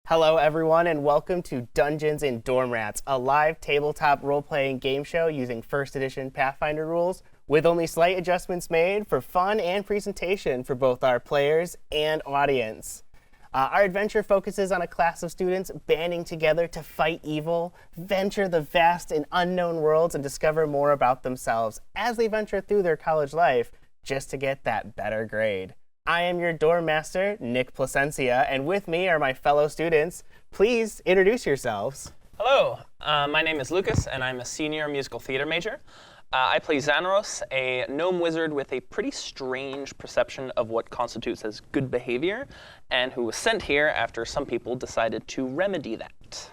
Hello everyone and welcome to Dungeons and Dormrats, a live tabletop role-playing game show using 1st edition Pathfinder rules with only slight adjustments made for fun and presentation for both our players and audience. Our adventure focuses on a class of students banding together to fight evil, venture the vast and unknown worlds, and discover more about themselves as they venture through their college life just to get that better grade. I am your dorm master, Nick Placencia, and with me are my fellow students. Please introduce yourselves. Hello, my name is Lucas, and I'm a senior musical theater major. I play Xanaros, a gnome wizard with a pretty strange perception of what constitutes as good behavior, and who was sent here after some people decided to remedy that.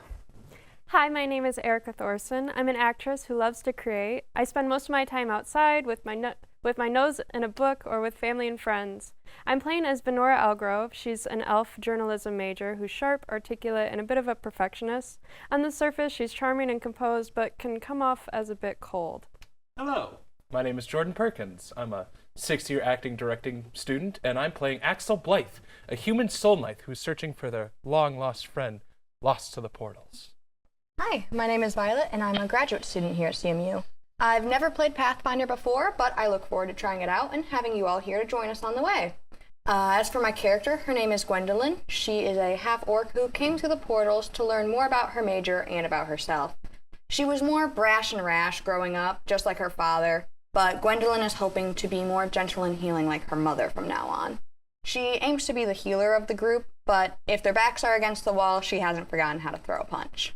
Hi, my name is Erica Thorson. I'm an actress who loves to create. I spend most of my time outside with my nose in a book or with family and friends. I'm playing as Benora Elgrove. She's an elf journalism major who's sharp, articulate, and a bit of a perfectionist. On the surface, she's charming and composed, but can come off as a bit cold. Hello, my name is Jordan Perkins. I'm a 6th-year acting-directing student, and I'm playing Axel Blythe, a human soul knight who's searching for their long-lost friend, lost to the portals. Hi, my name is Violet, and I'm a graduate student here at CMU. I've never played Pathfinder before, but I look forward to trying it out and having you all here to join us on the way. As for my character, her name is Gwendolyn. She is a half-orc who came to the portals to learn more about her major and about herself. She was more brash and rash growing up, just like her father, but Gwendolyn is hoping to be more gentle and healing like her mother from now on. She aims to be the healer of the group, but if their backs are against the wall, she hasn't forgotten how to throw a punch.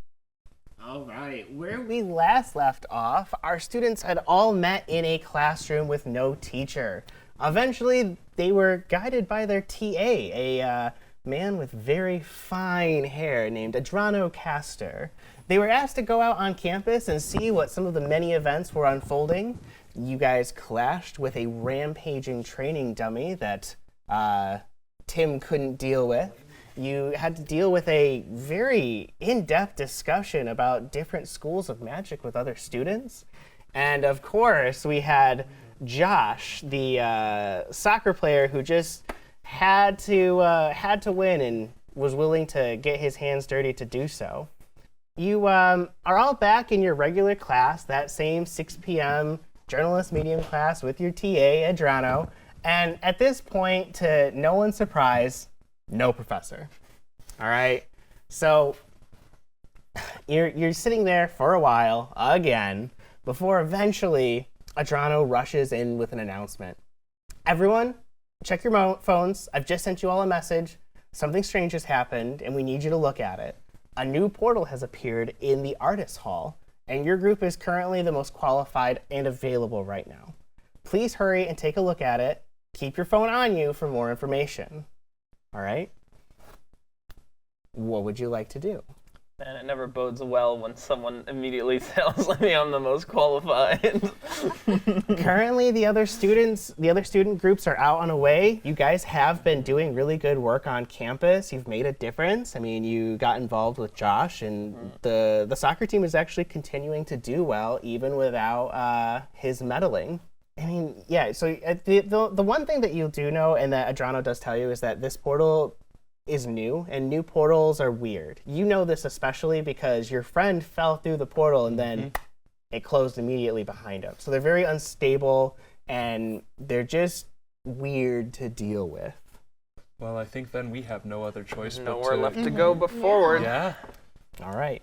All right, where we last left off, our students had all met in a classroom with no teacher. Eventually, they were guided by their TA, a man with very fine hair named Adrano Castor. They were asked to go out on campus and see what some of the many events were unfolding. You guys clashed with a rampaging training dummy that Tim couldn't deal with. You had to deal with a very in-depth discussion about different schools of magic with other students. And of course, we had Josh, the soccer player who just had to win and was willing to get his hands dirty to do so. You are all back in your regular class, that same 6 p.m. journalist medium class with your TA, Adrano. And at this point, to no one's surprise, no professor. All right, so you're sitting there for a while again before eventually Adrano rushes in with an announcement. Everyone, check your phones. I've just sent you all a message. Something strange has happened, and we need you to look at it. A new portal has appeared in the Artist Hall, and your group is currently the most qualified and available right now. Please hurry and take a look at it. Keep your phone on you for more information. All right? What would you like to do? And it never bodes well when someone immediately tells me I'm the most qualified. Currently, the other student groups are out on a way. You guys have been doing really good work on campus. You've made a difference. I mean, you got involved with Josh, and the soccer team is actually continuing to do well, even without his meddling. I mean, yeah, so the one thing that you do know, and that Adrano does tell you, is that this portal is new, and new portals are weird. You know this especially because your friend fell through the portal and then it closed immediately behind him. So they're very unstable, and they're just weird to deal with. Well, I think then we have no other choice but Nowhere to... left to go but forward. Yeah. All right.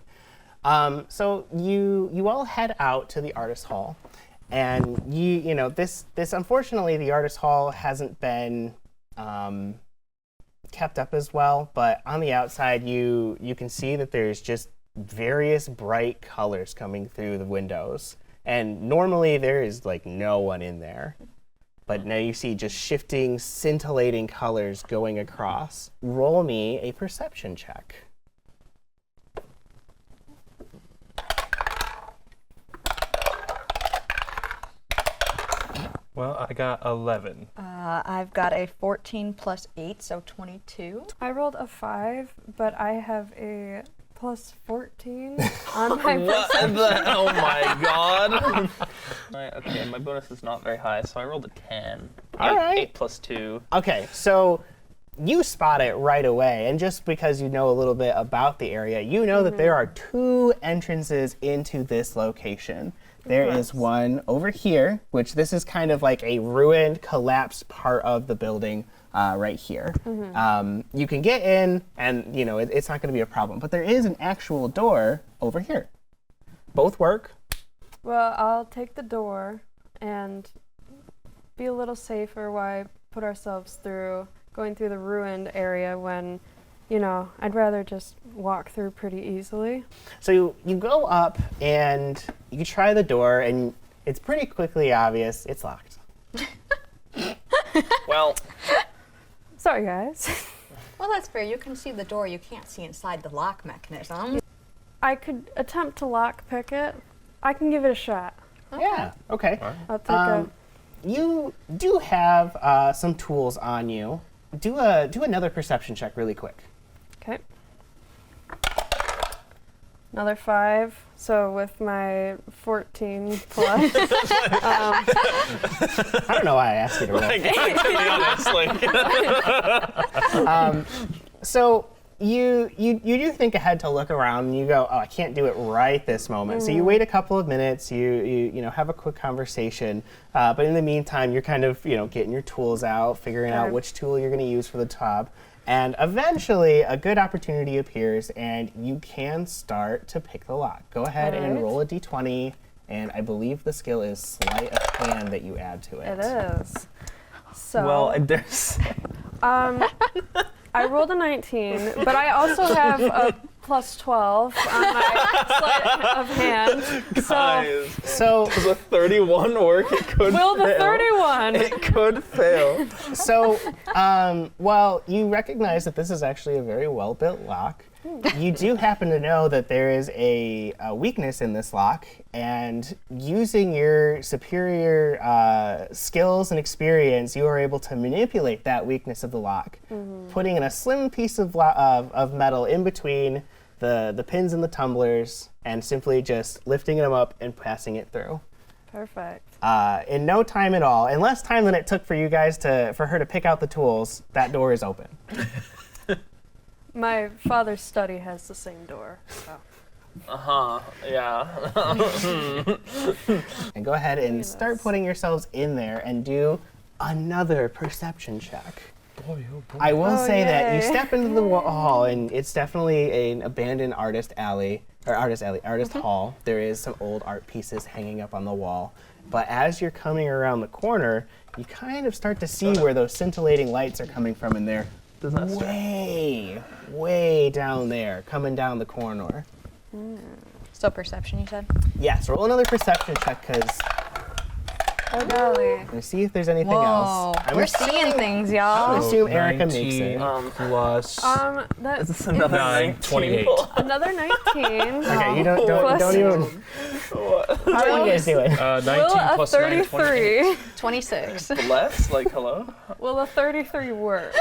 So you all head out to the Artist Hall, and you know this unfortunately the Artist Hall hasn't been kept up as well, but on the outside you can see that there's just various bright colors coming through the windows, and normally there is like no one in there. but now you see just shifting, scintillating colors going across. Roll me a perception check. Well, I got 11. I've got a 14 plus 8, so 22. I rolled a 5, but I have a plus 14 on my What perception. the? Oh my god. Okay, my bonus is not very high, so I rolled a 10. All right. 8 plus 2. Okay, so you spot it right away, and just because you know a little bit about the area, you know that there are 2 entrances into this location. There is one over here, which this is kind of like a ruined, collapsed part of the building right here. You can get in, and you know it's not going to be a problem. But there is an actual door over here. Both work. Well, I'll take the door and be a little safer while I put ourselves through going through the ruined area when, you know, I'd rather just walk through pretty easily. So you go up, and you try the door, and it's pretty quickly obvious it's locked. Well, Sorry, guys. Well, that's fair. You can see the door. You can't see inside the lock mechanism. I could attempt to lockpick it. I can give it a shot. Yeah. Okay. I'll take You do have some tools on you. Do another perception check really quick. Okay. Another 5. So with my 14 plus, I don't know why I asked you to roll. like, to be honest, like, So you do think ahead to look around, and you go, oh, I can't do it right this moment. So you wait a couple of minutes, you have a quick conversation, but in the meantime, you're kind of getting your tools out, figuring out which tool you're going to use for the top, and eventually a good opportunity appears, and you can start to pick the lock. Go ahead and Alright. roll a d20, and I believe the skill is sleight of hand that you add to it. it is. So well, there's. I rolled a 19, but I also have a plus 12 on my sleight of hand. So Guys, So does a 31 work? It could will the fail. 31. It could fail. So, well, you recognize that this is actually a very well-built lock. You do happen to know that there is a weakness in this lock, and using your superior skills and experience, you are able to manipulate that weakness of the lock, putting in a slim piece of metal in between the pins and the tumblers, and simply just lifting them up and passing it through. Perfect. In no time at all, in less time than it took for you guys for her to pick out the tools, that door is open. My father's study has the same door. So. Yeah. And go ahead and start putting yourselves in there and do another perception check. Boy, oh boy. I will say that you yay. step into the hall, and it's definitely an abandoned artist hall. There is some old art pieces hanging up on the wall. But as you're coming around the corner, you kind of start to see where those scintillating lights are coming from, and they're way down there, coming down the corridor. So perception, you said? Yes, roll another perception check, because Oh, golly. let me see if there's anything else. We're seeing things, I'm y'all. gonna assume Erica makes it. 19 plus That's Another 9, 19. 28. another 19. Okay, you don't Plus- even. How are you guys doing? 19 Will a plus 9, 28. 33? 26. Less? Like, hello? Will a 33 work?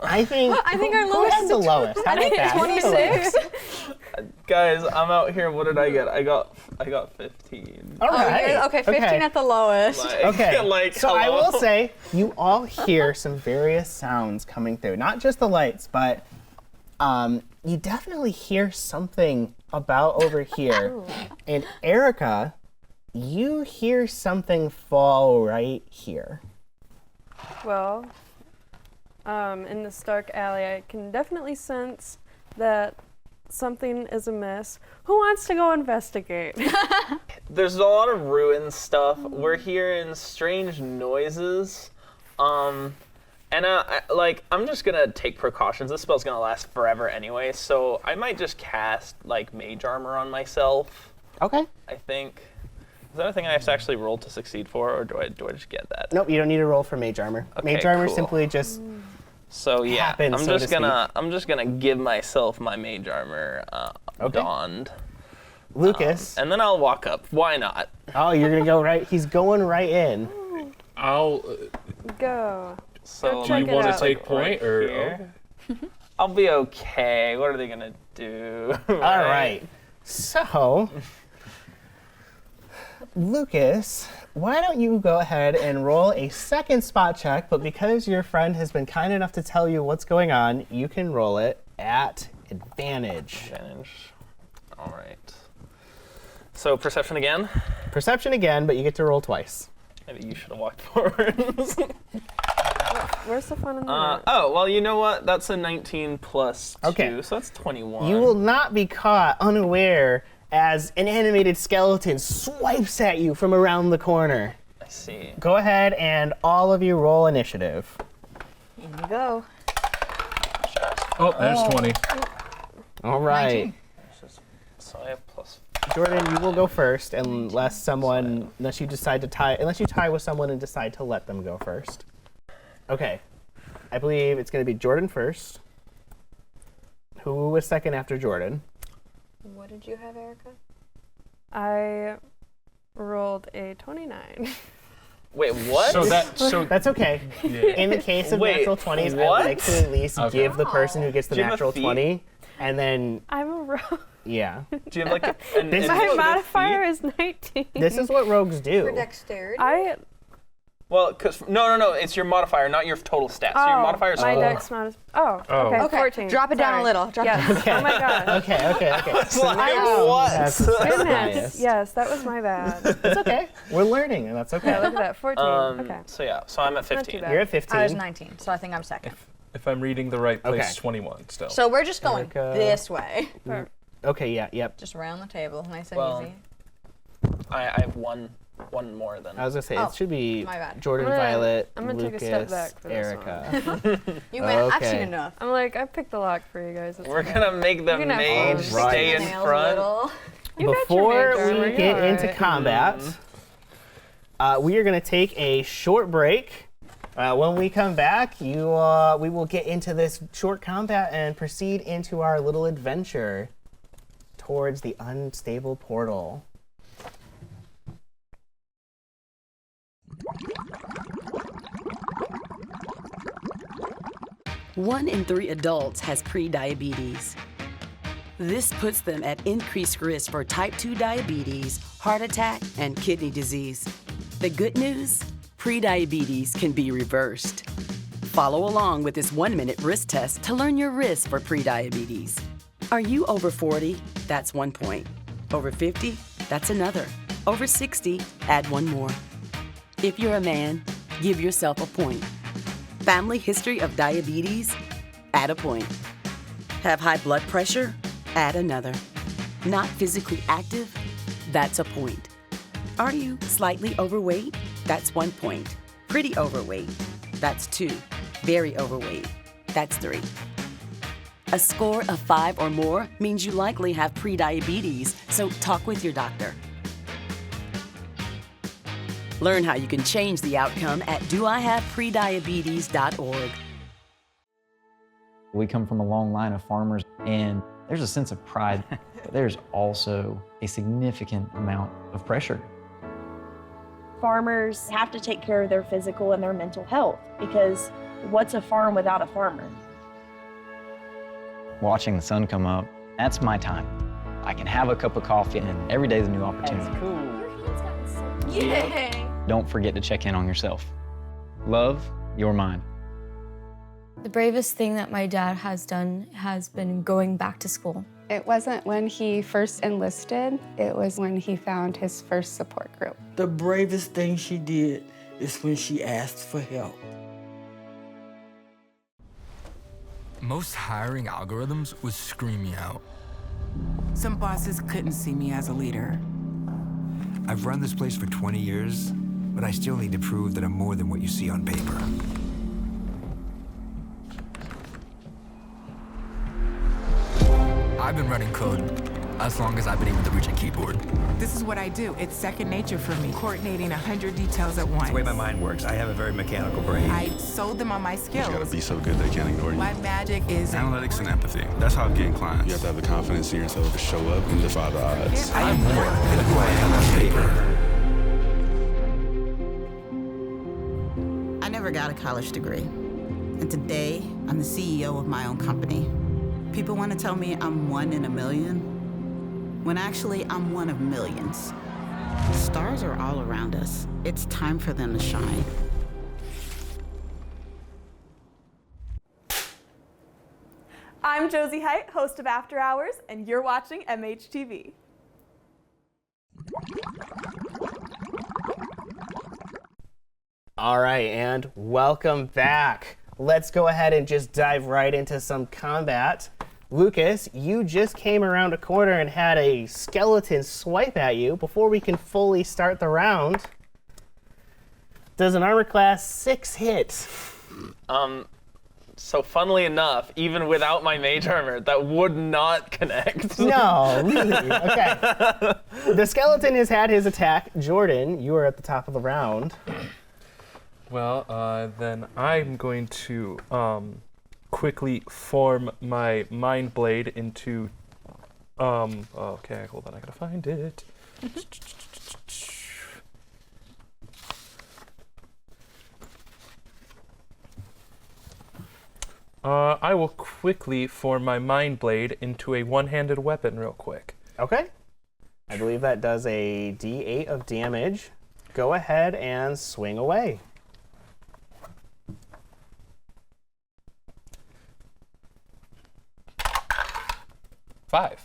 I think our who lowest has is the lowest? How about that? 26. Guys, I'm out here. What did I get? I got 15. All right. Okay, 15 at the lowest. Like, Okay. like, So I hello? will say, you all hear some various sounds coming through. Not just the lights, but you definitely hear something about over here. And Erica, you hear something fall right here. Well, in this dark alley, I can definitely sense that something is amiss. Who wants to go investigate? There's a lot of ruined stuff. We're hearing strange noises. And I'm just gonna take precautions. This spell's gonna last forever anyway, so I might just cast like mage armor on myself. Okay. I think. Is that a thing I have to actually roll to succeed for, or do I just get that? Nope, you don't need to roll for mage armor. Okay, Mage armor cool. simply just So yeah, happens, I'm so just to gonna give myself my mage armor Okay. donned, Lucas. and then I'll walk up. Why not? Oh, you're gonna go right. He's going right in. I'll. Go. So check you it want to out. take point or? here. I'll be okay. What are they gonna do? All right. So, Lucas, why don't you go ahead and roll a second spot check? But because your friend has been kind enough to tell you what's going on, you can roll it at advantage. Advantage. All right. So perception again. Perception again, but you get to roll twice. Maybe you should have walked forward. Where's the fun in that? Oh, well, you know what? That's a 19 plus 2, Okay. so that's 21. You will not be caught unaware as an animated skeleton swipes at you from around the corner. I see. Go ahead and all of you roll initiative. Here you go. Oh, there's 20. All right. 19. So I have plus. Jordan, you will go first unless you decide to tie, unless you tie with someone and decide to let them go first. Okay. I believe it's going to be Jordan first. Who was second after Jordan? What did you have, Erica? I rolled a 29. Wait, what? So That's okay. yeah. In the case of Wait, natural 20s, what? I'd like to at least Okay. give the person who gets the Do you have a natural feat? 20, and then, I'm a rogue. yeah. Do you have like an This is My what initiative modifier feat? is 19. This is what rogues For do. dexterity? Well, because no, it's your modifier, not your total stats. So your modifier is my 4. dex mod is. Oh, Oh. okay. Okay, 14. drop it down Sorry. a little. Drop it Yes. down. Oh my gosh. Okay. So like, now what? that's the slight Goodness. bias. Yes, that was my bad. It's okay. We're learning, and that's Yeah, okay. look at that. 14. okay. So yeah, so I'm at Not too 15. bad. You're at 15. I was 19, so I think I'm second. If I'm reading the right place, Okay. 21 still. So we're just going Erica. this way. Okay, yep. Just around the table, nice and Well, easy. I have one more than. I was gonna say Oh, it should be my bad. Jordan, I'm gonna- Violet, I'm gonna take a Lucas, step back for this Erica. You went, I've seen okay. enough. I'm like, I picked the lock for you guys. It's We're okay. gonna make the You can have mage fun. Right. stay in Nails a front. little. You got your Before mage armor, we you're get all into right. combat, we are going to take a short break. When we come back, we will get into this short combat and proceed into our little adventure towards the unstable portal. One in 3 adults has prediabetes. This puts them at increased risk for type 2 diabetes, heart attack, and kidney disease. The good news? Prediabetes can be reversed. Follow along with this 1-minute risk test to learn your risk for prediabetes. Are you over 40? That's 1 point. Over 50? That's another. Over 60? Add 1 more. If you're a man, give yourself a point. Family history of diabetes? Add a point. Have high blood pressure? Add another. Not physically active? That's a point. Are you slightly overweight? That's 1 point. Pretty overweight? That's 2. Very overweight? That's 3. A score of 5 or more means you likely have prediabetes, so talk with your doctor. Learn how you can change the outcome at doihaveprediabetes.org. We come from a long line of farmers, and there's a sense of pride, but there's also a significant amount of pressure. Farmers have to take care of their physical and their mental health because what's a farm without a farmer? Watching the sun come up, that's my time. I can have a cup of coffee, and every day is a new opportunity. Yay! Don't forget to check in on yourself. Love your mind. The bravest thing that my dad has done has been going back to school. It wasn't when he first enlisted, it was when he found his first support group. The bravest thing she did is when she asked for help. Most hiring algorithms would scream me out. Some bosses couldn't see me as a leader. I've run this place for 20 years, but I still need to prove that I'm more than what you see on paper. I've been running code as long as I've been able to reach a keyboard. This is what I do. It's second nature for me, coordinating 100 details at once. The way my mind works, I have a very mechanical brain. I sold them on my skills. You gotta be so good they can't ignore you. My magic is Analytics and empathy. That's how I'm getting clients. You have to have the confidence in yourself to show up and defy the odds. I'm more than who I am on paper. I never got a college degree. And today, I'm the CEO of my own company. People want to tell me I'm one in a million, when actually I'm one of millions. Stars are all around us. It's time for them to shine. I'm Josie Height, host of After Hours, and you're watching MHTV. All right, and welcome back. Let's go ahead and just dive right into some combat. Lucas, you just came around a corner and had a skeleton swipe at you. Before we can fully start the round, does an armor class 6 hit? So funnily enough, even without my mage armor, that would not connect. No, really? Okay. The skeleton has had his attack. Jordan, you are at the top of the round. Well, then I'm going to quickly form my mind blade into. Okay, hold on, I gotta find it. I will quickly form my mind blade into a one-handed weapon real quick. Okay. I believe that does a D8 of damage. Go ahead and swing away. Five.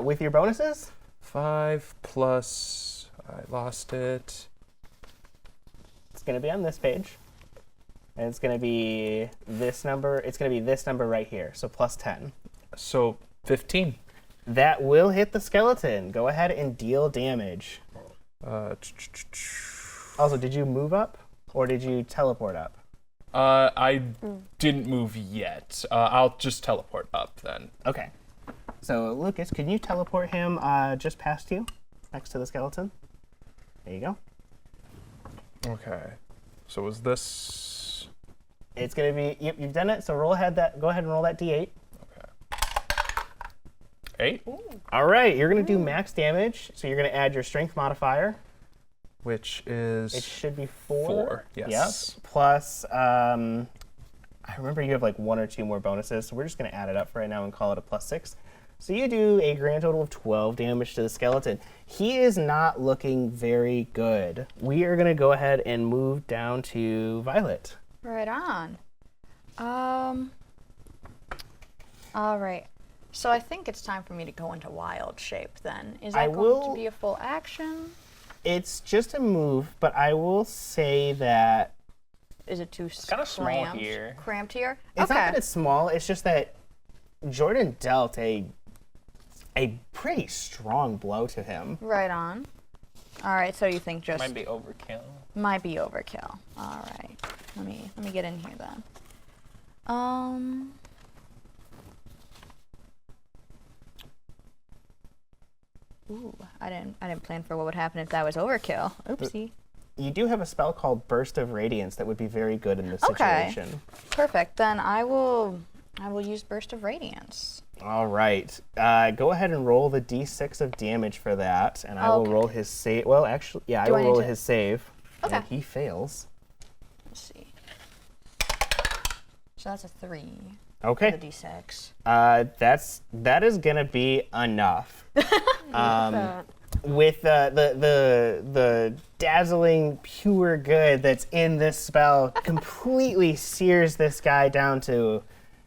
With your bonuses? 5 plus, I lost it. It's going to be on this page. And it's going to be this number. It's going to be this number right here. So plus 10. So 15. That will hit the skeleton. Go ahead and deal damage. Also, did you move up or did you teleport up? I didn't move yet. I'll just teleport up then. Okay. So, Lucas, can you teleport him just past you, next to the skeleton? There you go. Okay. So is this... It's going to be... Yep, you've done it. So roll ahead. Go ahead and roll that D8. Okay. 8. Ooh. All right. You're going to do max damage. So you're going to add your strength modifier. Which is... It should be 4. 4, yes. Yep. Plus, I remember you have like 1 or 2 more bonuses, so we're just going to add it up for right now and call it a plus 6. So you do a grand total of 12 damage to the skeleton. He is not looking very good. We are going to go ahead and move down to Violet. Right on. All right. So I think it's time for me to go into wild shape then. Is that going to be a full action? It's just a move, but I will say that... Is it too It's kind of small here. Cramped here? It's not that it's small, it's just that Jordan dealt a pretty strong blow to him. Right on. All right, so you think just... Might be overkill. Might be overkill. All right. Let me get in here then. Ooh, I didn't plan for what would happen if that was overkill. Oopsie. You do have a spell called Burst of Radiance that would be very good in this situation. Perfect. Then I will use Burst of Radiance. All right. Go ahead and roll the d6 of damage for that, and I will roll his save. Well, actually, yeah, I will roll his save. Okay. And he fails. Let's see. So that's a 3. Okay. For the d6. That is gonna be enough. With the dazzling pure good that's in this spell completely sears this guy down to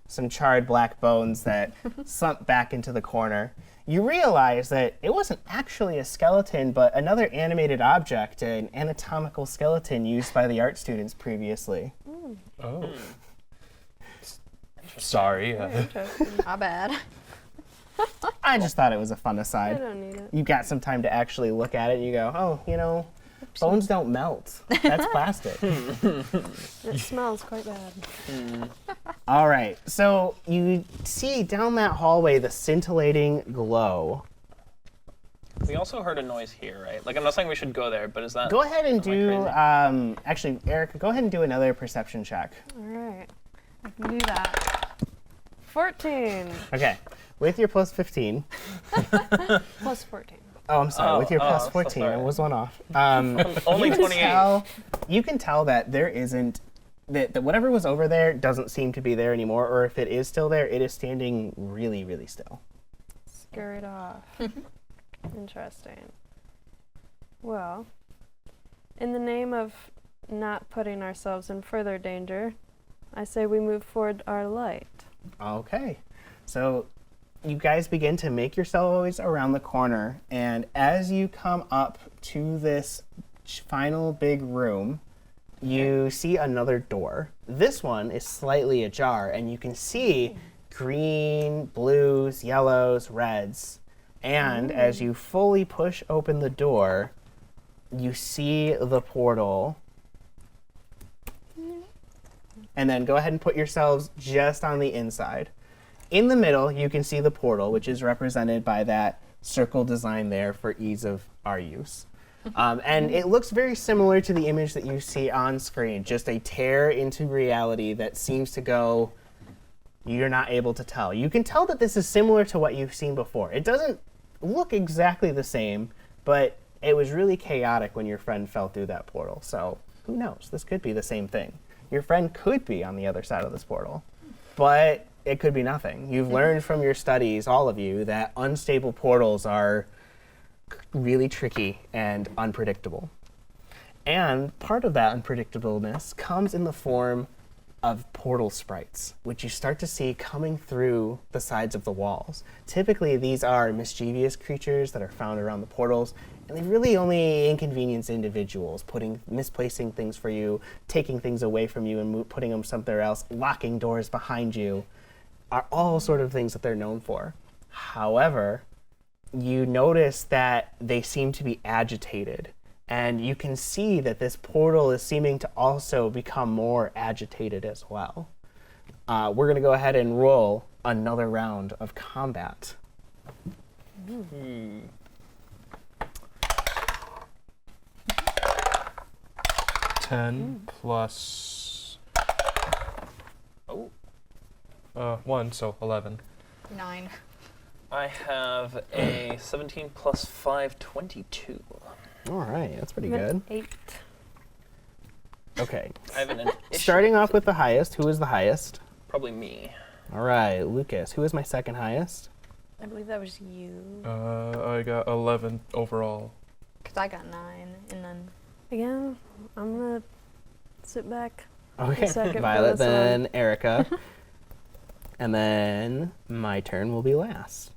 some charred black bones that slump back into the corner. You realize that it wasn't actually a skeleton, but another animated object, an anatomical skeleton used by the art students previously. Oh. Sorry. Not bad. I just thought it was a fun aside. I don't need it. You got some time to actually look at it and you go, oh, you know, bones don't melt. That's plastic. It smells quite bad. All right, so you see down that hallway the scintillating glow. We also heard a noise here, right? Like, I'm not saying we should go there, but is that... Go ahead and am I do, crazy? actually, Erica, go ahead and do another perception check. All right, I can do that. 14. Okay, with your plus 15. Plus 14. Oh, I'm sorry, with your plus 14, I was one off. Only 28. You can tell that there isn't, that whatever was over there doesn't seem to be there anymore, or if it is still there, it is standing really, really still. Scurried off. Interesting. Well, in the name of not putting ourselves in further danger, I say we move toward our light. Okay, so you guys begin to make yourselves around the corner, and as you come up to this final big room, you see another door. This one is slightly ajar, and you can see green, blues, yellows, reds. And as you fully push open the door, you see the portal. And then go ahead and put yourselves just on the inside. In the middle, you can see the portal, which is represented by that circle design there for ease of our use. And it looks very similar to the image that you see on screen, just a tear into reality that seems to go, you're not able to tell. You can tell that this is similar to what you've seen before. It doesn't look exactly the same, but it was really chaotic when your friend fell through that portal. So who knows? This could be the same thing. Your friend could be on the other side of this portal, but it could be nothing. You've learned from your studies, all of you, that unstable portals are really tricky and unpredictable. And part of that unpredictableness comes in the form of portal sprites, which you start to see coming through the sides of the walls. Typically, these are mischievous creatures that are found around the portals, and they really only inconvenience individuals, misplacing things for you, taking things away from you and putting them somewhere else, locking doors behind you, are all sort of things that they're known for. However, you notice that they seem to be agitated. And you can see that this portal is seeming to also become more agitated as well. We're going to go ahead and roll another round of combat. 10 plus... 1, so 11. 9. I have a 17 plus 5, 22. All right, that's pretty good. 8. Okay. I have an issue. Starting off with the highest, who is the highest? Probably me. All right, Lucas, who is my second highest? I believe that was you. I got 11 overall. Because I got 9, and then... Yeah, I'm going to sit back. Okay, Violet, then Erica. And then my turn will be last.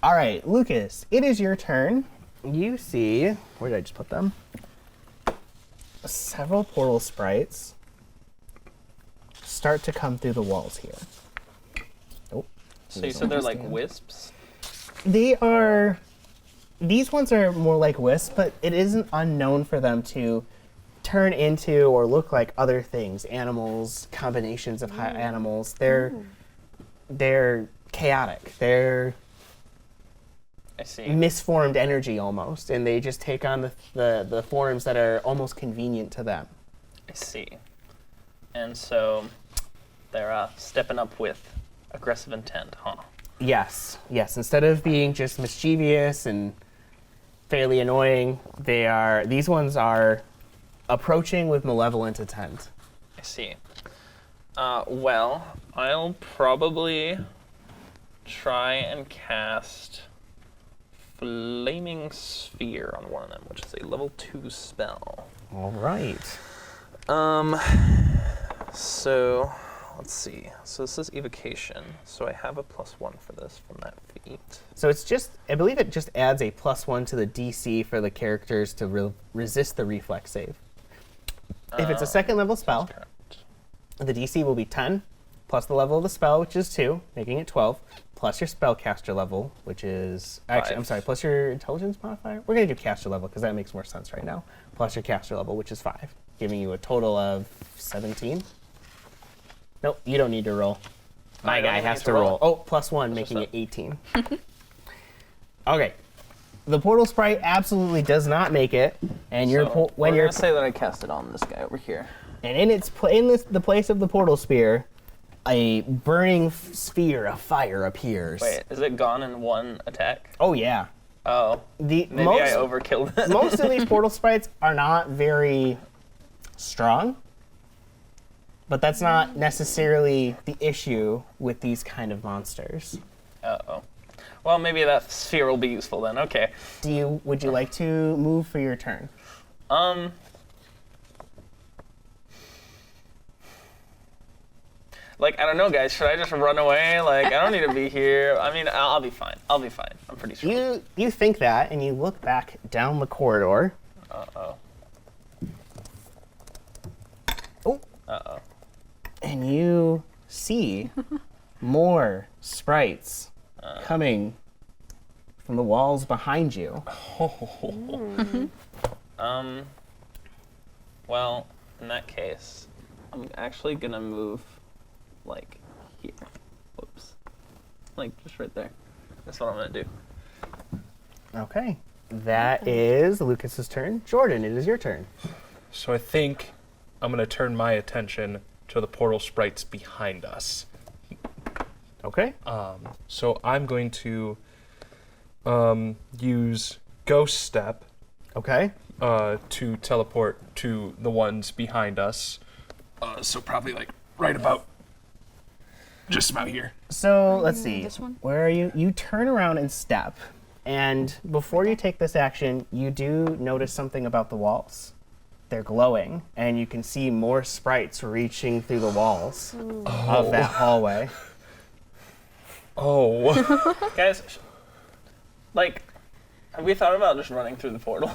All right, Lucas, it is your turn. You see, where did I just put them? Several portal sprites start to come through the walls here. Oh. So you said they're like wisps? These ones are more like wisps, but it isn't unknown for them to turn into or look like other things, animals, combinations of animals. They're chaotic. They're I see. misformed energy almost, and they just take on the forms that are almost convenient to them. I see. And so they're stepping up with aggressive intent, huh? Yes. Instead of being just mischievous and fairly annoying, these ones are approaching with malevolent intent. I see. Well, I'll probably try and cast Flaming Sphere on one of them, which is a level 2 spell. All right. So, let's see. So this is evocation. So I have a +1 for this from that feat. So it's just, I believe it just adds a +1 to the DC for the characters to resist the reflex save. If it's a second level spell, the DC will be 10, plus the level of the spell, which is 2, making it 12, plus your spellcaster level, which is, actually, I'm sorry, plus your intelligence modifier? We're going to do caster level, because that makes more sense right now. Plus your caster level, which is 5, giving you a total of 17. Nope, you don't need to roll. My I don't guy even has need to to roll. roll. Oh, +1, making it 18. Okay. The portal sprite absolutely does not make it, and We're gonna say that I cast it on this guy over here. And in the place of the portal spear, a burning sphere of fire appears. Wait, is it gone in one attack? Oh yeah. Oh. Maybe I overkilled it. Most of these portal sprites are not very strong, but that's not necessarily the issue with these kind of monsters. Uh-oh. Well, maybe that sphere will be useful then. Okay. Would you like to move for your turn? Like, I don't know, guys. Should I just run away? Like, I don't need to be here. I mean, I'll be fine. I'll be fine. I'm pretty sure. You think that, and you look back down the corridor. Uh-oh. Oh. Uh-oh. And you see more sprites coming from the walls behind you. Well, in that case, I'm actually gonna move, like, here. Whoops. Like, just right there. That's what I'm gonna do. Okay. That is Lucas's turn. Jordan, it is your turn. So I think I'm going to turn my attention to the portal sprites behind us. Okay. So I'm going to use Ghost Step. Okay. To teleport to the ones behind us. So probably like right about, just about here. So let's see. This one? Where are you? You turn around and step. And before you take this action, you do notice something about the walls. They're glowing, and you can see more sprites reaching through the walls of that hallway. Oh. Guys, like, have we thought about just running through the portal?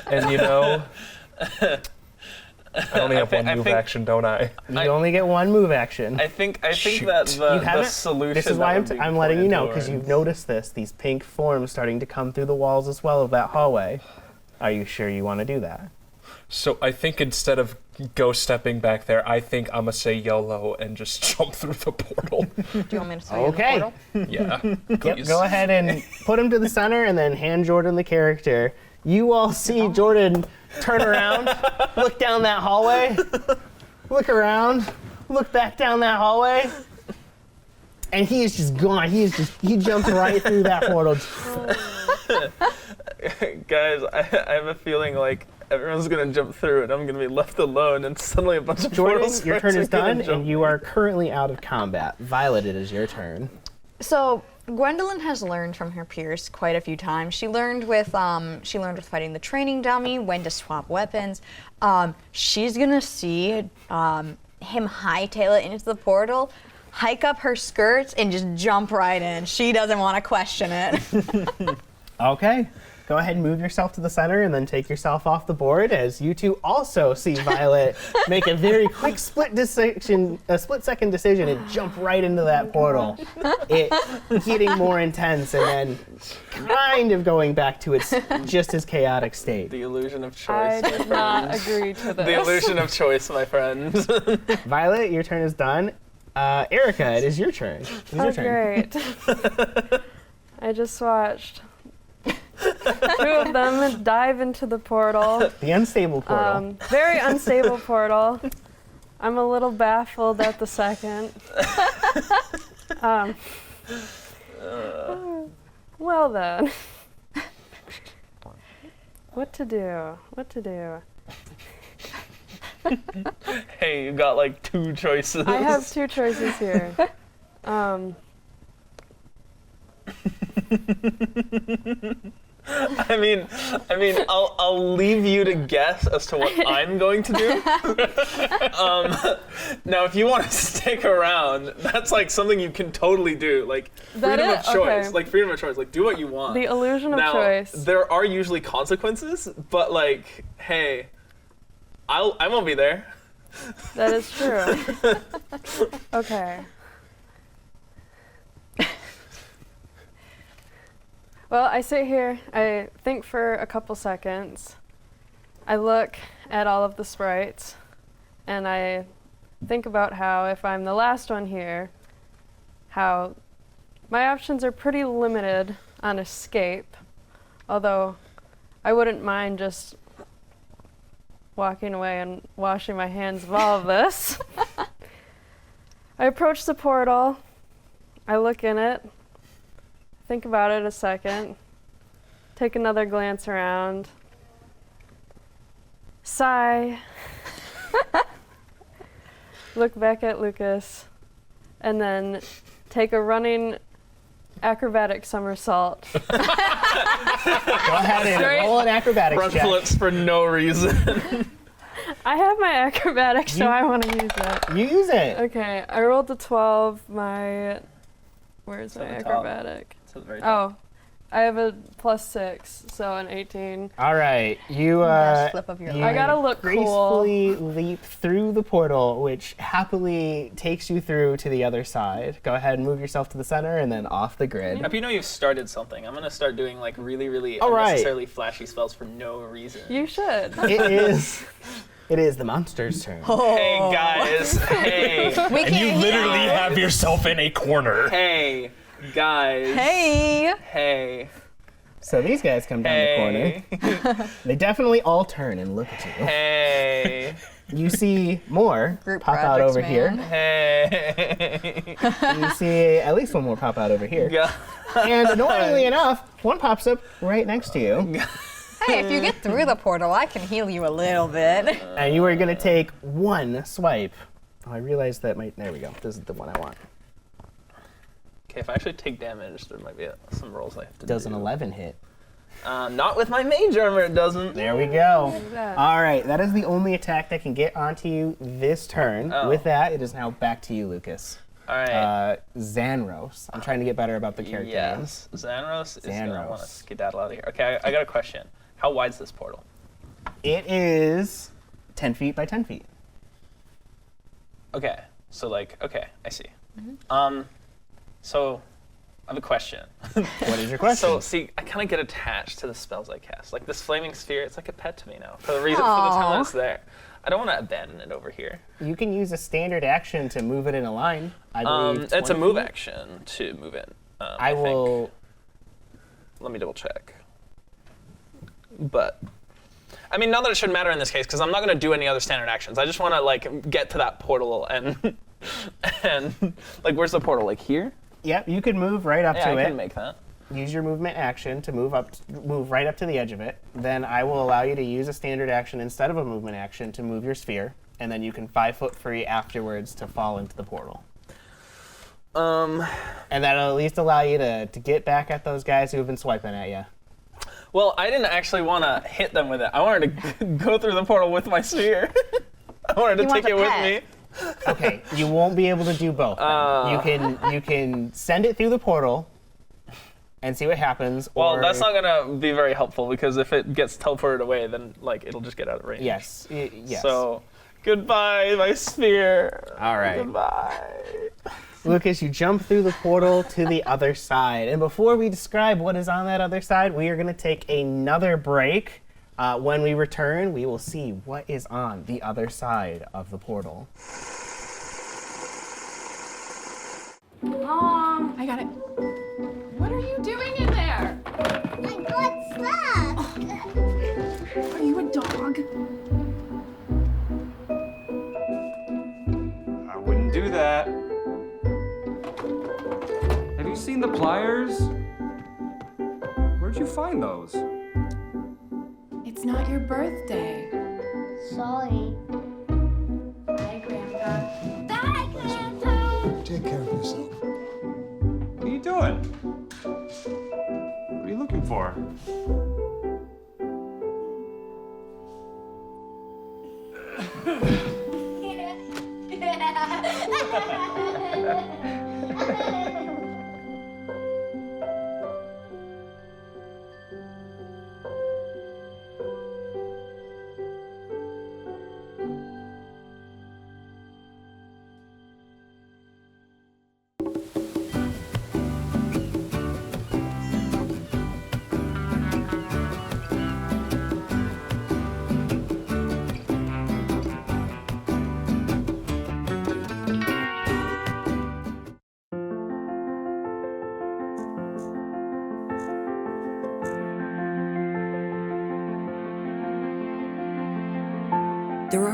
And you know, I only have one move action, don't I? You only get one move action. I think that You the haven't- solution. This is why that I'm would be letting you know, pointed because you've towards- noticed this. These pink forms starting to come through the walls as well of that hallway. Are you sure you want to do that? So I think instead of ghost stepping back there, I think I'm gonna say YOLO and just jump through the portal. Do you want me to throw you in the Okay. portal? Yeah. Yep, Please. go ahead and put him to the center and then hand Jordan the character. You all see Jordan turn around, look down that hallway, look around, look back down that hallway, and he is just gone. He jumped right through that portal. Guys, I have a feeling like everyone's gonna jump through and I'm gonna be left alone and suddenly a bunch of Jordan, portals your turn are is gonna done jump and you are currently out of combat. Violet, it is your turn. So Gwendolyn has learned from her peers quite a few times. She learned with fighting the training dummy, when to swap weapons. She's gonna see him hightail it into the portal, hike up her skirts, and just jump right in. She doesn't want to question it. Okay. Go ahead and move yourself to the center and then take yourself off the board as you two also see Violet make a very quick split second decision and jump right into that portal. It getting more intense and then kind of going back to its just as chaotic state. The illusion of I choice. did not agree to this. The illusion of choice, my friend. Violet, your turn is done. Erica, it is your turn. It is your turn. Great. I just watched two of them dive into the portal. The unstable portal. Very unstable portal. I'm a little baffled at the second. Well then. What to do? What to do? Hey, you got like two choices. I have two choices here. I mean, I'll leave you to guess as to what I'm going to do. Now, if you want to stick around, that's like something you can totally do. Like freedom of choice. Okay. Like freedom of choice. Like do what you want. The illusion of now, choice. There are usually consequences, but like, hey, I won't be there. That is true. Okay. Well, I sit here, I think for a couple seconds. I look at all of the sprites, and I think about how if I'm the last one here, how my options are pretty limited on escape, although I wouldn't mind just walking away and washing my hands of all of this. I approach the portal, I look in it, think about it a second, take another glance around, sigh, look back at Lucas, and then take a running acrobatic somersault. Go ahead and roll an acrobatics Front check. flips for no reason. I have my acrobatics, so I want to use it. You use it. Okay, I rolled a 12. Where's It's my at the top. acrobatic? It's at the very top. Oh, I have a +6, so an 18. All right, you Best flip of your you life. I gotta look gracefully leap through the portal, which happily takes you through to the other side. Go ahead and move yourself to the center and then off the grid. If you know you've started something, I'm gonna start doing like really All right. unnecessarily flashy spells for no reason. You should. It is the monster's turn. Hey guys, hey. And you literally have yourself in a corner. Hey guys. Hey. So these guys come down the corner. They definitely all turn and look at you. Hey. You see more Group pop out projects, over man. here. Hey. You see at least one more pop out over here. God. And annoyingly enough, one pops up right next to you. Hey, if you get through the portal, I can heal you a little bit. And you are going to take one swipe. Oh, I realized that there we go. This is the one I want. Okay, if I actually take damage, there might be some rolls I have to Does do. an 11 hit? Not with my mage armor, it doesn't. There we go. Look at that. All right, that is the only attack that can get onto you this turn. Oh. With that, it is now back to you, Lucas. All right. Xanros. I'm trying to get better about the character names. Yes. Xanros is gonna want to Xanros. skedaddle out of here. Okay, I got a question. How wide's this portal? It is 10 feet by 10 feet. Okay, so okay, I see. Mm-hmm. So I have a question. What is your question? So see, I kind of get attached to the spells I cast. Like this flaming sphere, it's like a pet to me now. For the reason, for the time that it's there. I don't want to abandon it over here. You can use a standard action to move it in a line. I believe It's a 20 move feet. action to move in. I will. think. Let me double check. But I mean, not that it should matter in this case, because I'm not going to do any other standard actions. I just want to like get to that portal and like, where's the portal? Like here? Yep, you can move right up to I it. can make that. Use your movement action to move right up to the edge of it. Then I will allow you to use a standard action instead of a movement action to move your sphere, and then you can 5 foot free afterwards to fall into the portal. And that'll at least allow you to get back at those guys who have been swiping at you. Well, I didn't actually want to hit them with it. I wanted to go through the portal with my sphere. I wanted to take it with me. Okay, you won't be able to do both. You can send it through the portal and see what happens. Well, or that's not gonna be very helpful, because if it gets teleported away, then like it'll just get out of range. Yes. Yes. So, goodbye, my sphere. All right. Goodbye. Lucas, you jump through the portal to the other side. And before we describe what is on that other side, we are going to take another break. When we return, we will see what is on the other side of the portal. Mom, I got it. What are you doing in there? I got stuck. Are you a dog? I wouldn't do that. Have you seen the pliers? Where'd you find those? It's not your birthday. Sorry. Bye, Grandpa. Bye, Grandpa. Take care of yourself. What are you doing? What are you looking for?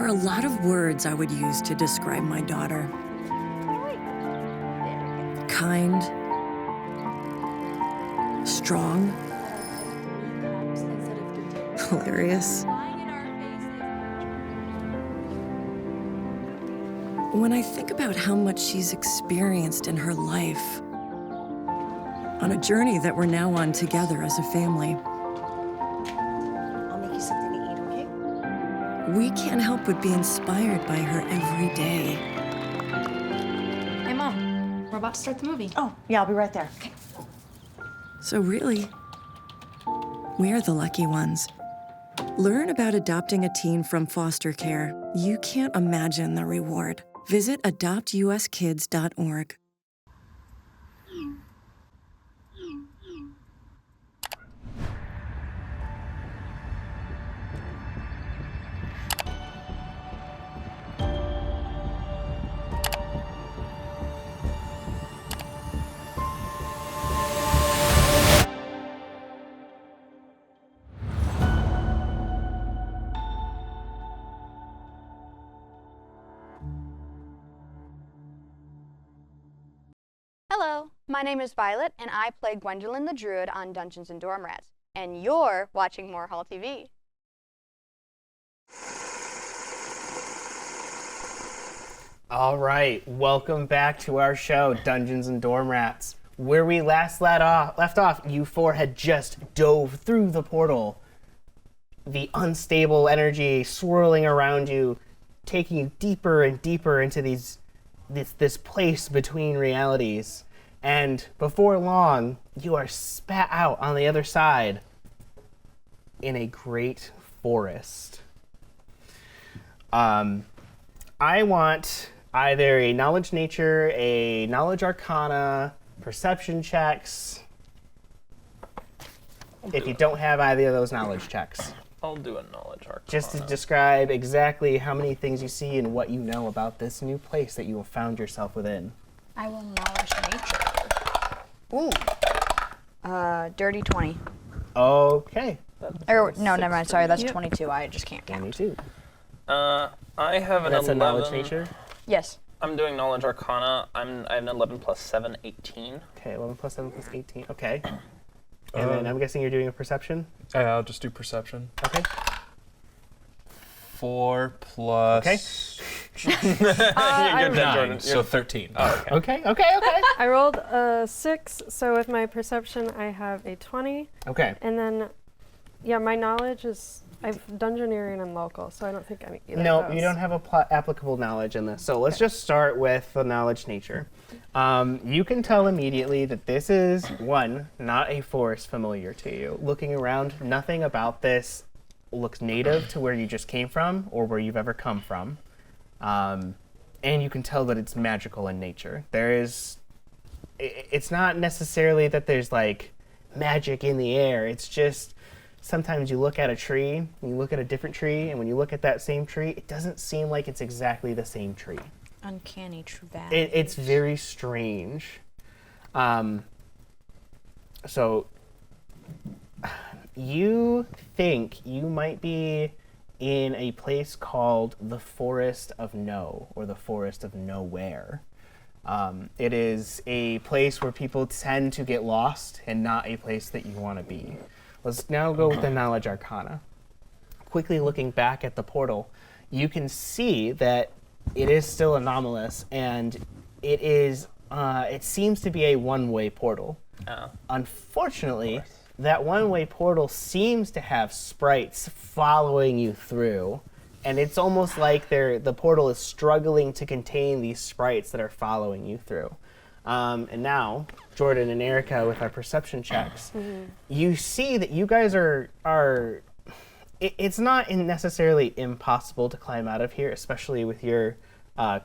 are a lot of words I would use to describe my daughter. Kind, strong, hilarious. When I think about how much she's experienced in her life, on a journey that we're now on together as a family, I'll make you something to eat, okay? we can't help but be inspired by her every day. Hey, Mom. We're about to start the movie. Oh, yeah, I'll be right there. Okay. So really, we're the lucky ones. Learn about adopting a teen from foster care. You can't imagine the reward. Visit adoptuskids.org. Hello, my name is Violet, and I play Gwendolyn the Druid on Dungeons and Dormrats, and you're watching More Hall TV. All right, welcome back to our show, Dungeons and Dormrats. Where we last left off, you four had just dove through the portal. The unstable energy swirling around you, taking you deeper and deeper into this place between realities. And before long, you are spat out on the other side in a great forest. I want either a knowledge nature, a knowledge arcana, perception checks. If you don't have either of those knowledge checks. I'll do a knowledge arcana. Just to describe exactly how many things you see and what you know about this new place that you have found yourself within. I will knowledge nature. Ooh. Dirty 20. Okay. Or, no, never mind. Sorry, that's 22. I just can't count. 22. I have an That's 11. a knowledge nature? Yes. I'm doing knowledge arcana. I have an 11 plus 7, 18. Okay, 11 plus 7 plus 18. Okay. And then I'm guessing you're doing a perception? I'll just do perception. Okay. 4 plus... Okay. You're good then, Jordan. So 13. Oh, okay. Okay. I rolled a 6, so with my perception, I have a 20. Okay. And then, yeah, my knowledge is, I've dungeoneering and local, so I don't think I'm either No, of those. you don't have applicable knowledge in this. So let's just start with the knowledge nature. You can tell immediately that this is, one, not a forest familiar to you. Looking around, nothing about this looks native to where you just came from or where you've ever come from. And you can tell that it's magical in nature. It's not necessarily that there's like magic in the air. It's just sometimes you look at a tree, and you look at a different tree, and when you look at that same tree, it doesn't seem like it's exactly the same tree. Uncanny true bad. It's very strange. So you think you might be in a place called the Forest of No, or the Forest of Nowhere. It is a place where people tend to get lost and not a place that you want to be. Let's now go with the Knowledge Arcana. Quickly looking back at the portal, you can see that it is still anomalous, and it seems to be a one-way portal. Oh. Unfortunately, that one-way portal seems to have sprites following you through, and it's almost like the portal is struggling to contain these sprites that are following you through. And now, Jordan and Erica, with our perception checks, you see that you guys are it's not necessarily impossible to climb out of here, especially with your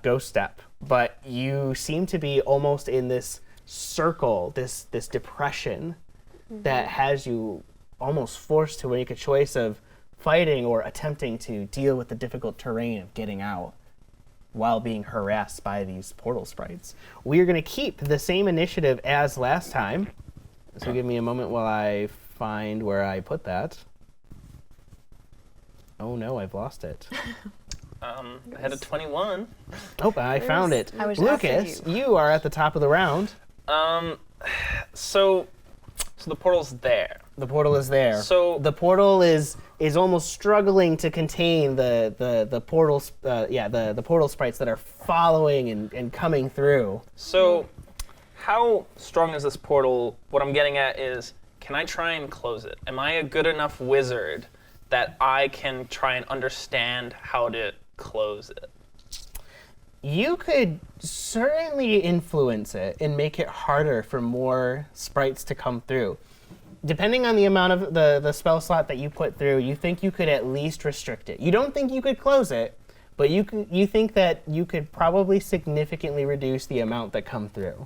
ghost step, but you seem to be almost in this circle, this depression that has you almost forced to make a choice of fighting or attempting to deal with the difficult terrain of getting out while being harassed by these portal sprites. We are going to keep the same initiative as last time, so give me a moment while I find where I put that. Oh no, I've lost it. I had a 21. Oh, I found it. I was Lucas, after you are at the top of the round. So the portal's there. The portal is there. So the portal is almost struggling to contain the portals. The portal sprites that are following and coming through. So, how strong is this portal? What I'm getting at is, can I try and close it? Am I a good enough wizard that I can try and understand how to close it? You could certainly influence it and make it harder for more sprites to come through. Depending on the amount of the spell slot that you put through, you think you could at least restrict it. You don't think you could close it, but you think that you could probably significantly reduce the amount that come through.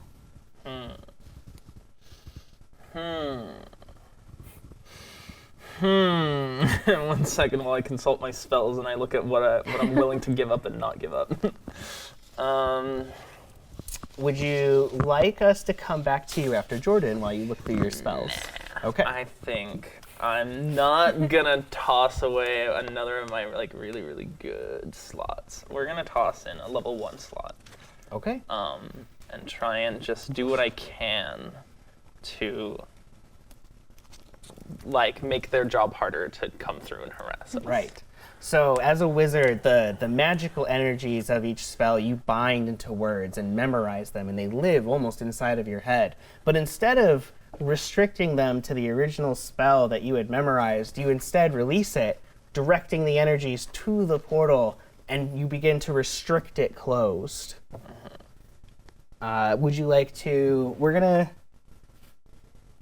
One second while I consult my spells and I look at what I'm willing to give up and not give up. Would you like us to come back to you after Jordan while you look through your spells? Okay. I think I'm not gonna toss away another of my really, really good slots. We're gonna toss in a level 1 slot. Okay. And try and just do what I can to make their job harder to come through and harass us. Right. So as a wizard, the magical energies of each spell you bind into words and memorize them, and they live almost inside of your head. But instead of restricting them to the original spell that you had memorized, you instead release it, directing the energies to the portal, and you begin to restrict it closed. Would you like to... We're gonna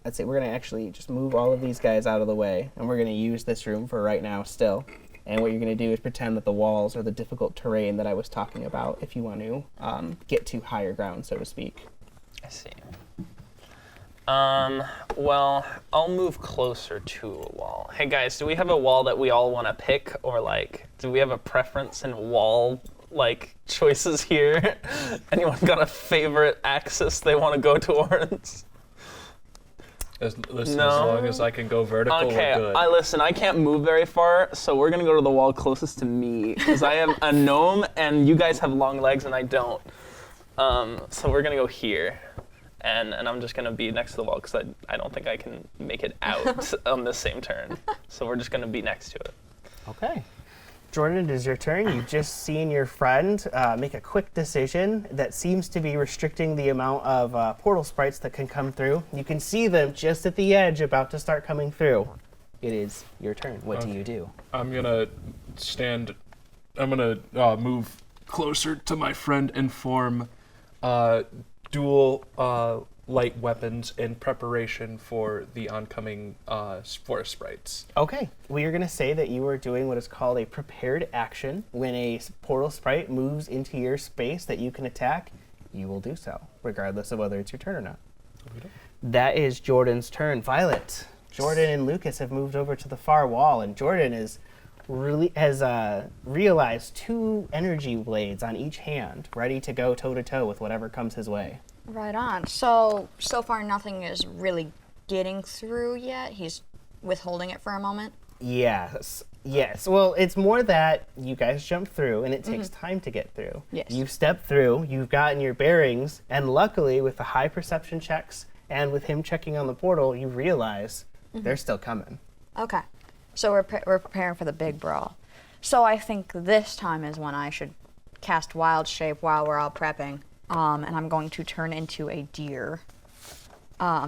actually just move all of these guys out of the way, and we're gonna use this room for right now still. And what you're going to do is pretend that the walls are the difficult terrain that I was talking about if you want to get to higher ground, so to speak. I see. Well, I'll move closer to a wall. Hey guys, do we have a wall that we all want to pick, or do we have a preference in wall choices here? Anyone got a favorite axis they want to go towards? Listen, as long as I can go vertical, okay, we're good. I can't move very far, so we're gonna go to the wall closest to me, because I have a gnome, and you guys have long legs, and I don't. So we're gonna go here, and I'm just gonna be next to the wall, because I don't think I can make it out on the same turn. So we're just gonna be next to it. Okay. Jordan, it is your turn. You've just seen your friend make a quick decision that seems to be restricting the amount of portal sprites that can come through. You can see them just at the edge about to start coming through. It is your turn. What do you do? I'm gonna move closer to my friend and form dual light weapons in preparation for the oncoming forest sprites. Okay. We are going to say that you are doing what is called a prepared action. When a portal sprite moves into your space that you can attack, you will do so, regardless of whether it's your turn or not. That is Jordan's turn. Violet, Jordan and Lucas have moved over to the far wall, and Jordan has realized 2 energy blades on each hand, ready to go toe-to-toe with whatever comes his way. Right on. So far nothing is really getting through yet. He's withholding it for a moment. Yes. Well, it's more that you guys jump through, and it takes time to get through. Yes. You've stepped through, you've gotten your bearings, and luckily, with the high perception checks and with him checking on the portal, you realize they're still coming. Okay. So we're preparing for the big brawl. So I think this time is when I should cast Wild Shape while we're all prepping. And I'm going to turn into a deer.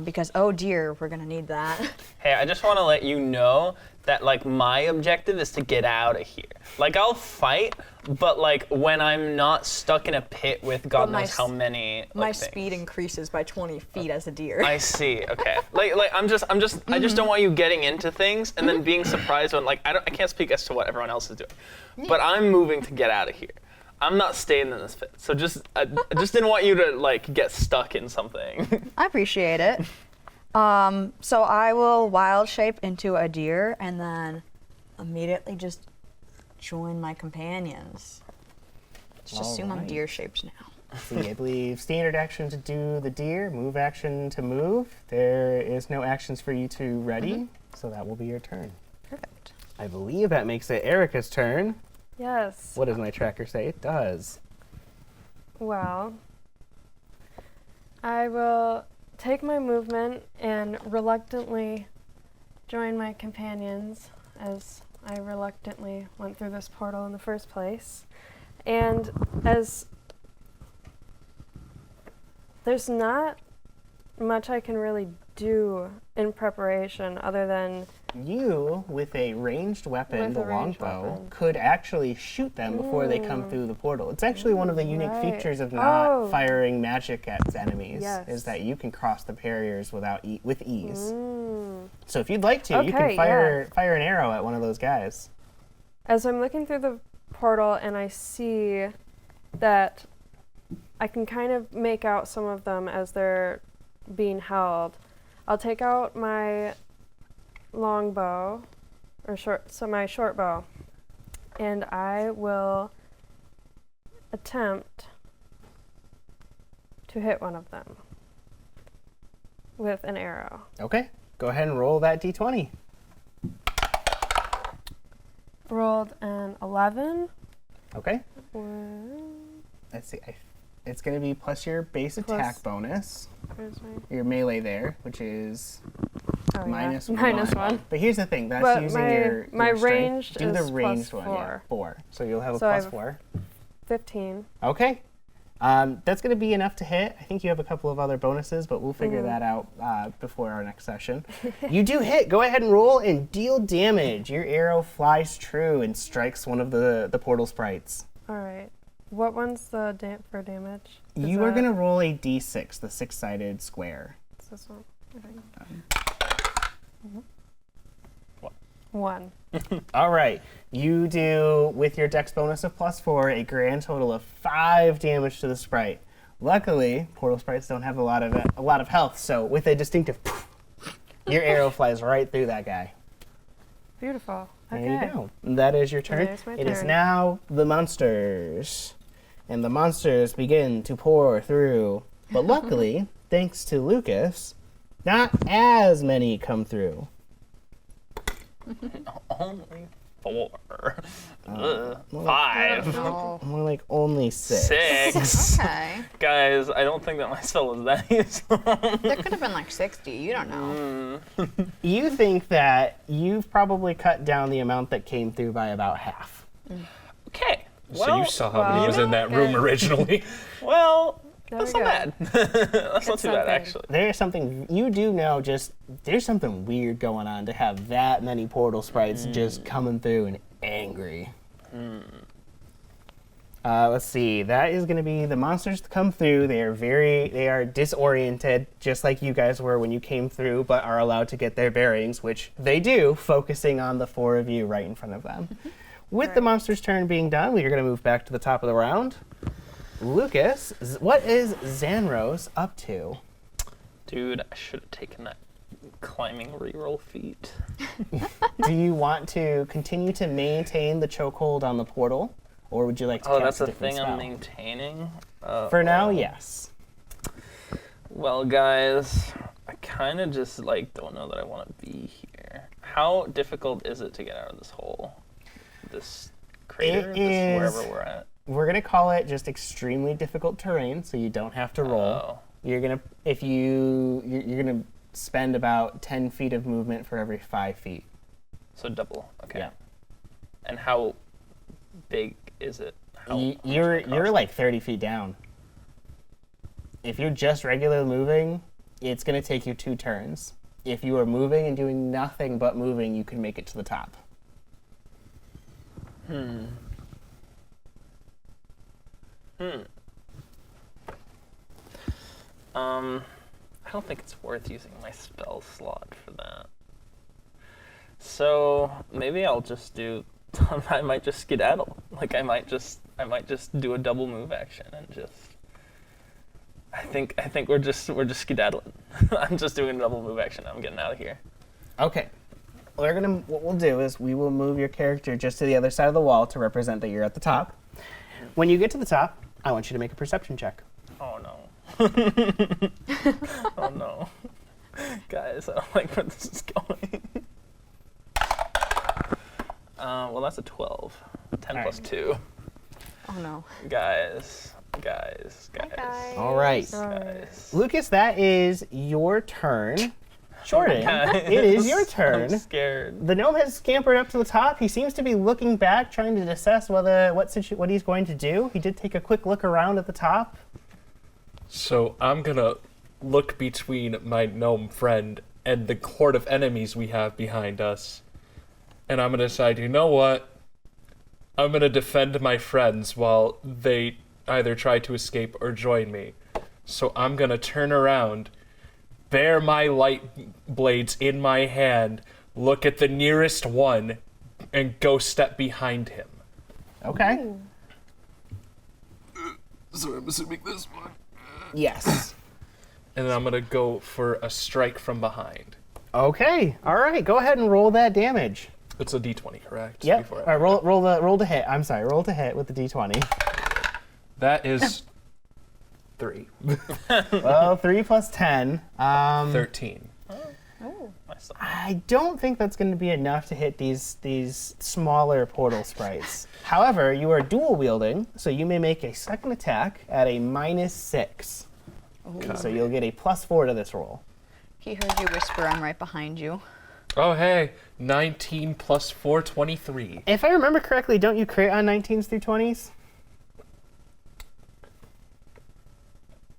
Because, oh dear, we're going to need that. Hey, I just want to let you know that, my objective is to get out of here. I'll fight, but, when I'm not stuck in a pit with God knows how many, my things. speed increases by 20 feet as a deer. I see, okay. I just don't want you getting into things and then being surprised when, I can't speak as to what everyone else is doing. But I'm moving to get out of here. I'm not staying in this pit, so I just didn't want you to get stuck in something. I appreciate it. So I will wild shape into a deer and then immediately just join my companions. Just assume I'm deer shaped now. See, I believe standard action to do the deer, move action to move. There is no actions for you to ready, so that will be your turn. Perfect. I believe that makes it Erica's turn. Yes. What does my tracker say? It does. Well, I will take my movement and reluctantly join my companions, as I reluctantly went through this portal in the first place. And as there's not much I can really do in preparation other than You, with a ranged weapon, With the a ranged longbow, weapon. could actually shoot them before they come through the portal. It's actually one of the unique Right. features of not Oh. firing magic at enemies, Yes. is that you can cross the barriers with ease. Mm. So if you'd like to, you Okay, can fire an arrow at one of those guys. As I'm looking through the portal and I see that I can kind of make out some of them as they're being held, I'll take out my longbow, or my short bow, and I will attempt to hit one of them with an arrow. Okay, go ahead and roll that d20. Rolled an 11. Okay. One. Let's see. It's going to be plus your base attack bonus. Where's my... Your melee there, which is Oh, minus yeah. one. Minus one. But here's the thing. That's But using my your strength. ranged Do the is ranged plus one. Yeah, 4. 4. So you'll have a So I plus have 4. 15. Okay. That's going to be enough to hit. I think you have a couple of other bonuses, but we'll figure that out before our next session. You do hit. Go ahead and roll and deal damage. Your arrow flies true and strikes one of the portal sprites. All right. What one's the for damage? Is You are that- going to roll a d6, the 6-sided square. It's this one. Okay. 1. All right. You do, with your dex bonus of plus 4, a grand total of 5 damage to the sprite. Luckily, portal sprites don't have a lot of health, so with a distinctive poof, your arrow flies right through that guy. Beautiful. There Okay. you go. That is your turn. There's my It is turn. now the monsters. And the monsters begin to pour through. But luckily, thanks to Lucas, not as many come through. Only 4. More 5. More like only 6. 6. Okay. Guys, I don't think that my spell is that useful. There could have been like 60. You don't know. You think that you've probably cut down the amount that came through by about half. Okay. So you saw how many was in that room originally. Well, There that's we not go. bad. That's not too bad, something. actually. There's something, you do know, there's something weird going on to have that many portal sprites just coming through and angry. Let's see, that is going to be the monsters that come through. They are disoriented, just like you guys were when you came through, but are allowed to get their bearings, which they do, focusing on the 4 of you right in front of them. With the monster's turn being done, we are going to move back to the top of the round. Lucas, what is Xanros up to? Dude, I should have taken that climbing reroll feat. Do you want to continue to maintain the chokehold on the portal, or would you like to Oh, cast that's a the different thing I'm spell? maintaining? For now, yes. Well, guys, I kind of just don't know that I want to be here. How difficult is it to get out of this hole? This crater? It This is- wherever we're at? We're gonna call it just extremely difficult terrain, so you don't have to roll. Oh. You're gonna you're gonna spend about 10 feet of movement for every 5 feet. So double, okay. Yeah. And how big is it? You're like 30 feet down. If you're just regular moving, it's gonna take you 2 turns. If you are moving and doing nothing but moving, you can make it to the top. I don't think it's worth using my spell slot for that. So maybe I'll just do. I might just skedaddle. I might just do a double move action and just. I think we're just skedaddling. I'm just doing a double move action. I'm getting out of here. Okay. What we'll do is we will move your character just to the other side of the wall to represent that you're at the top. When you get to the top, I want you to make a perception check. Oh no. Oh no. Guys, I don't like where this is going. Well, that's a 12. 10 plus 2. Oh no. Guys. All right. Guys. Lucas, that is your turn. Jordan, Okay. it is your turn. I'm scared. The gnome has scampered up to the top. He seems to be looking back, trying to assess what he's going to do. He did take a quick look around at the top. So I'm gonna look between my gnome friend and the horde of enemies we have behind us. And I'm gonna decide, you know what? I'm gonna defend my friends while they either try to escape or join me. So I'm gonna turn around, bear my light blades in my hand, look at the nearest one, and go step behind him. Okay. So I'm assuming this one. Yes. And then I'm gonna go for a strike from behind. Okay. All right. Go ahead and roll that damage. It's a d20, correct? Yep. All right. Roll to hit. I'm sorry. Roll to hit with the d20. That is 3. Well, 3 plus 10. 13. I don't think that's going to be enough to hit these smaller portal sprites. However, you are dual wielding, so you may make a second attack at a -6. Okay. So you'll get a +4 to this roll. He heard you whisper, I'm right behind you. Oh, hey. 19 plus 4, 23. If I remember correctly, don't you crit on 19s through 20s?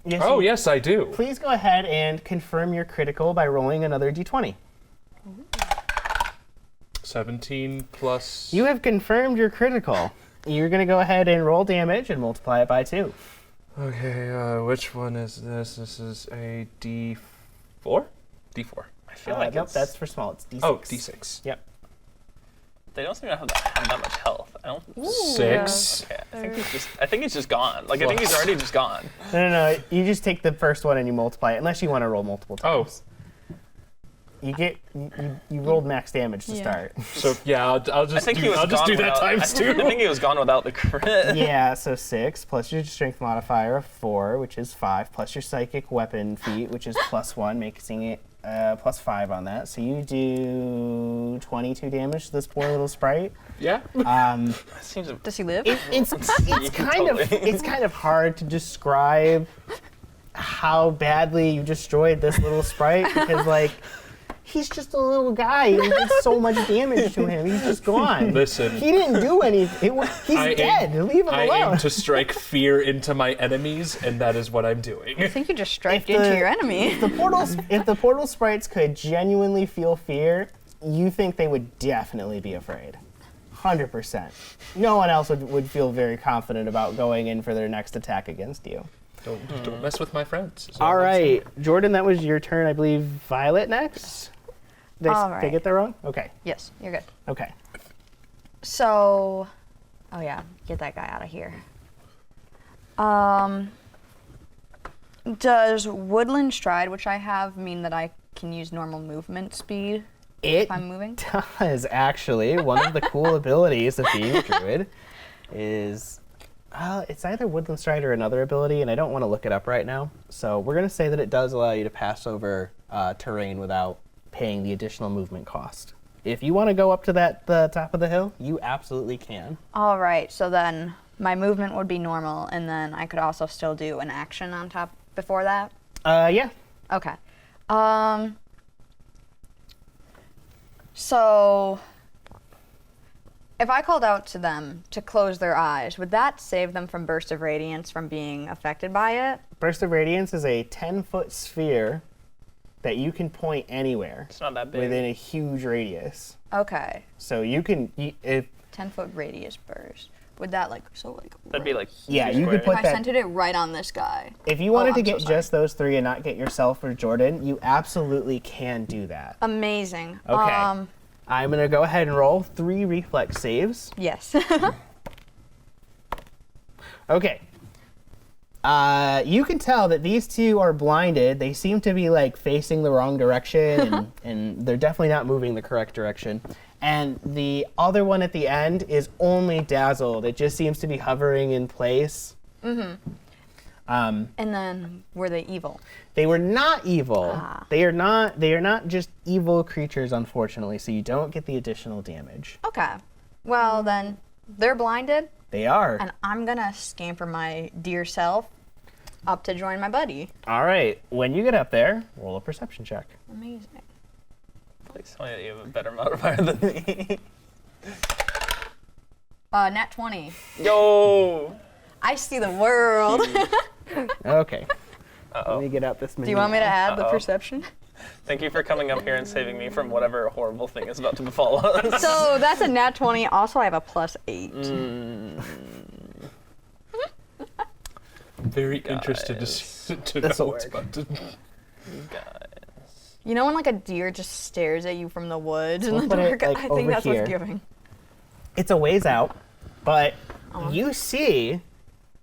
Yes, yes, I do. Please go ahead and confirm your critical by rolling another d20. 17 plus... You have confirmed your critical. You're going to go ahead and roll damage and multiply it by 2. Okay, which one is this? This is a D4? D4. I feel like nope, it's... that's for small. It's D6. Oh, D6. Yep. They don't seem to have that much health. I don't. Ooh, 6. Okay, I think he's just gone. Like I think he's already just gone. No. You just take the first one and you multiply it, unless you want to roll multiple times. You rolled max damage to start. So yeah, I'll just do that times 2. I think he was gone without the crit. Yeah, so 6 plus your strength modifier of 4, which is 5, plus your psychic weapon feat, which is +1, making it +5 on that. So you do 22 damage to this poor little sprite. Yeah. Does he live? It's kind of hard to describe how badly you destroyed this little sprite because he's just a little guy. You did so much damage to him. He's just gone. Listen. He didn't do anything. He's dead. Leave him alone. I aim to strike fear into my enemies, and that is what I'm doing. I think you just striked into your enemy. If the portal sprites could genuinely feel fear, you think they would definitely be afraid. 100%. No one else would feel very confident about going in for their next attack against you. Don't mess with my friends. All right, Jordan, that was your turn. I believe Violet next. Did I get that wrong? Okay. Yes, you're good. Okay. So, oh yeah, get that guy out of here. Does Woodland Stride, which I have, mean that I can use normal movement speed if I'm moving? It does, actually. One of the cool abilities of being a druid is... it's either Woodland Stride or another ability, and I don't want to look it up right now. So we're going to say that it does allow you to pass over terrain without paying the additional movement cost. If you want to go up to the top of the hill, you absolutely can. All right, so then my movement would be normal, and then I could also still do an action on top before that? Yeah. Okay. So... if I called out to them to close their eyes, would that save them from Burst of Radiance from being affected by it? Burst of Radiance is a 10-foot sphere that you can point anywhere. It's not that big. Within a huge radius. Okay. So you can... 10-foot radius burst. Would that That'd be like... Yeah, you could put if that... I centered it right on this guy. If you wanted to get just those 3 and not get yourself or Jordan, you absolutely can do that. Amazing. Okay. I'm going to go ahead and roll 3 reflex saves. Yes. Okay. You can tell that these two are blinded. They seem to be facing the wrong direction and they're definitely not moving the correct direction. And the other one at the end is only dazzled. It just seems to be hovering in place. Mm-hmm. And then were they evil? They were not evil. They are not just evil creatures, unfortunately, so you don't get the additional damage. Okay. Well then, They're blinded, They are. and I'm gonna scamper my dear self up to join my buddy. All right. When you get up there, roll a perception check. Amazing. Please tell me that you have a better modifier than me. Nat 20. Yo! I see the world. Okay. Let me get out this menu. Do you want me to add the perception? Thank you for coming up here and saving me from whatever horrible thing is about to befall us. So that's a nat 20. Also, I have a +8. I'm very interested to know This'll what's work. about to. You know when like a deer just stares at you from the woods in We'll the put it, dark? like, I over think that's here. what's giving. It's a ways out, but you see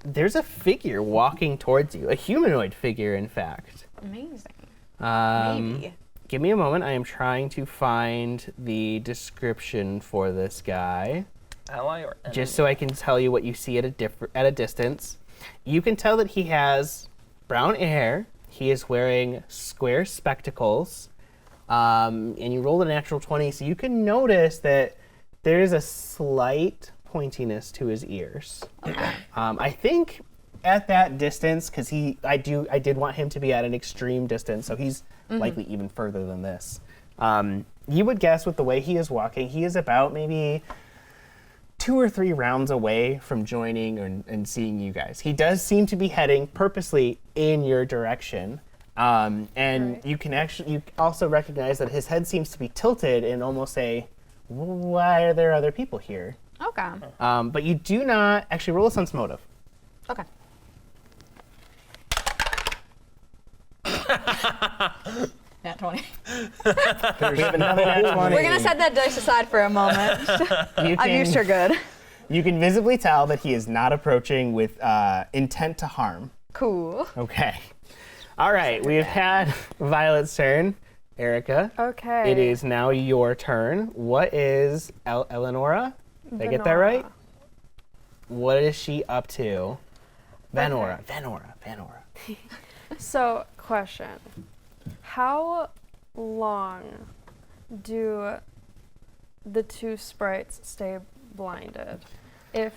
there's a figure walking towards you, a humanoid figure, in fact. Amazing. Maybe. Give me a moment. I am trying to find the description for this guy. Ally or enemy? Just so I can tell you what you see at a distance. You can tell that he has brown hair. He is wearing square spectacles. And you rolled a natural 20, so you can notice that there is a slight pointiness to his ears. Okay. I think at that distance, because I did want him to be at an extreme distance, so he's likely even further than this. You would guess with the way he is walking, he is about maybe 2 or 3 rounds away from joining and seeing you guys. He does seem to be heading purposely in your direction. And you also recognize that his head seems to be tilted and almost say, why are there other people here? Okay. But you do not actually roll a sense motive. Okay. Nat 20. We have another nat 20. We're gonna set that dice aside for a moment. I'm used to good. You can visibly tell that he is not approaching with intent to harm. Cool. Okay. All right, we've had Violet's turn. Erica. Okay. It is now your turn. What is Eleonora? Did I get that right? What is she up to? Vanora. So, question. How long do the 2 sprites stay blinded? If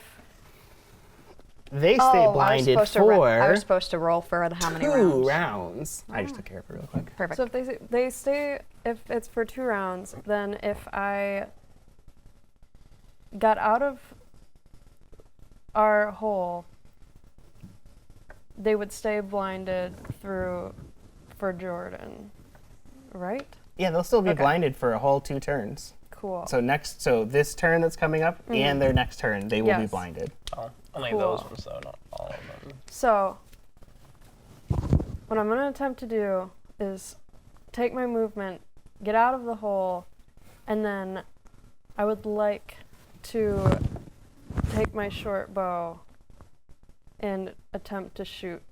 they stay blinded for I was supposed to roll for how many 2 rounds. I just took care of it real quick. Perfect. So if they stay, if it's for 2 rounds, then if I got out of our hole, they would stay blinded for Jordan, right? Yeah, they'll still be blinded for a whole 2 turns. Cool. So this turn that's coming up and their next turn, they will be blinded. Only those ones though, not all of them. So what I'm going to attempt to do is take my movement, get out of the hole, and then I would like to take my short bow and attempt to shoot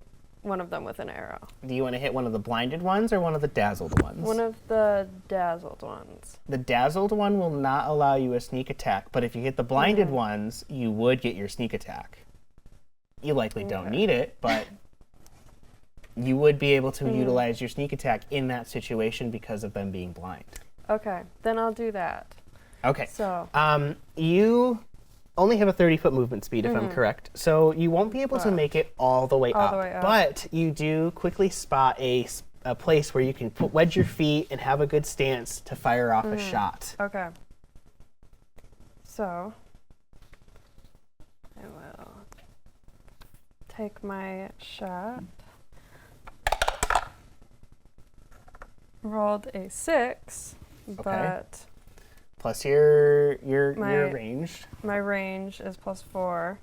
one of them with an arrow. Do you want to hit one of the blinded ones or one of the dazzled ones? One of the dazzled ones. The dazzled one will not allow you a sneak attack, but if you hit the blinded ones, you would get your sneak attack. You likely don't need it, but you would be able to utilize your sneak attack in that situation because of them being blind. Okay, then I'll do that. Okay. So you only have a 30-foot movement speed, if I'm correct. So you won't be able to make it all the way up. But you do quickly spot a place where you can wedge your feet and have a good stance to fire off a shot. Okay. So I will take my shot. Rolled a 6, but plus your range. My range is +4.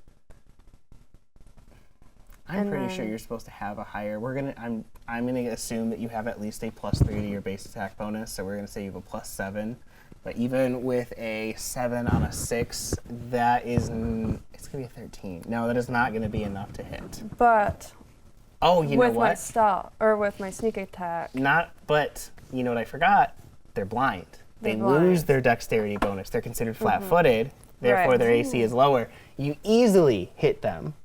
I'm pretty sure you're supposed to have a higher. I'm gonna assume that you have at least a +3 to your base attack bonus. So we're gonna say you have a +7. But even with a 7 on a 6, it's gonna be a 13. No, that is not gonna be enough to hit. But you know with what? my stealth or with my sneak attack. But you know what I forgot? They're blind. They lose their dexterity bonus. They're considered flat-footed. Therefore, their AC is lower. You easily hit them.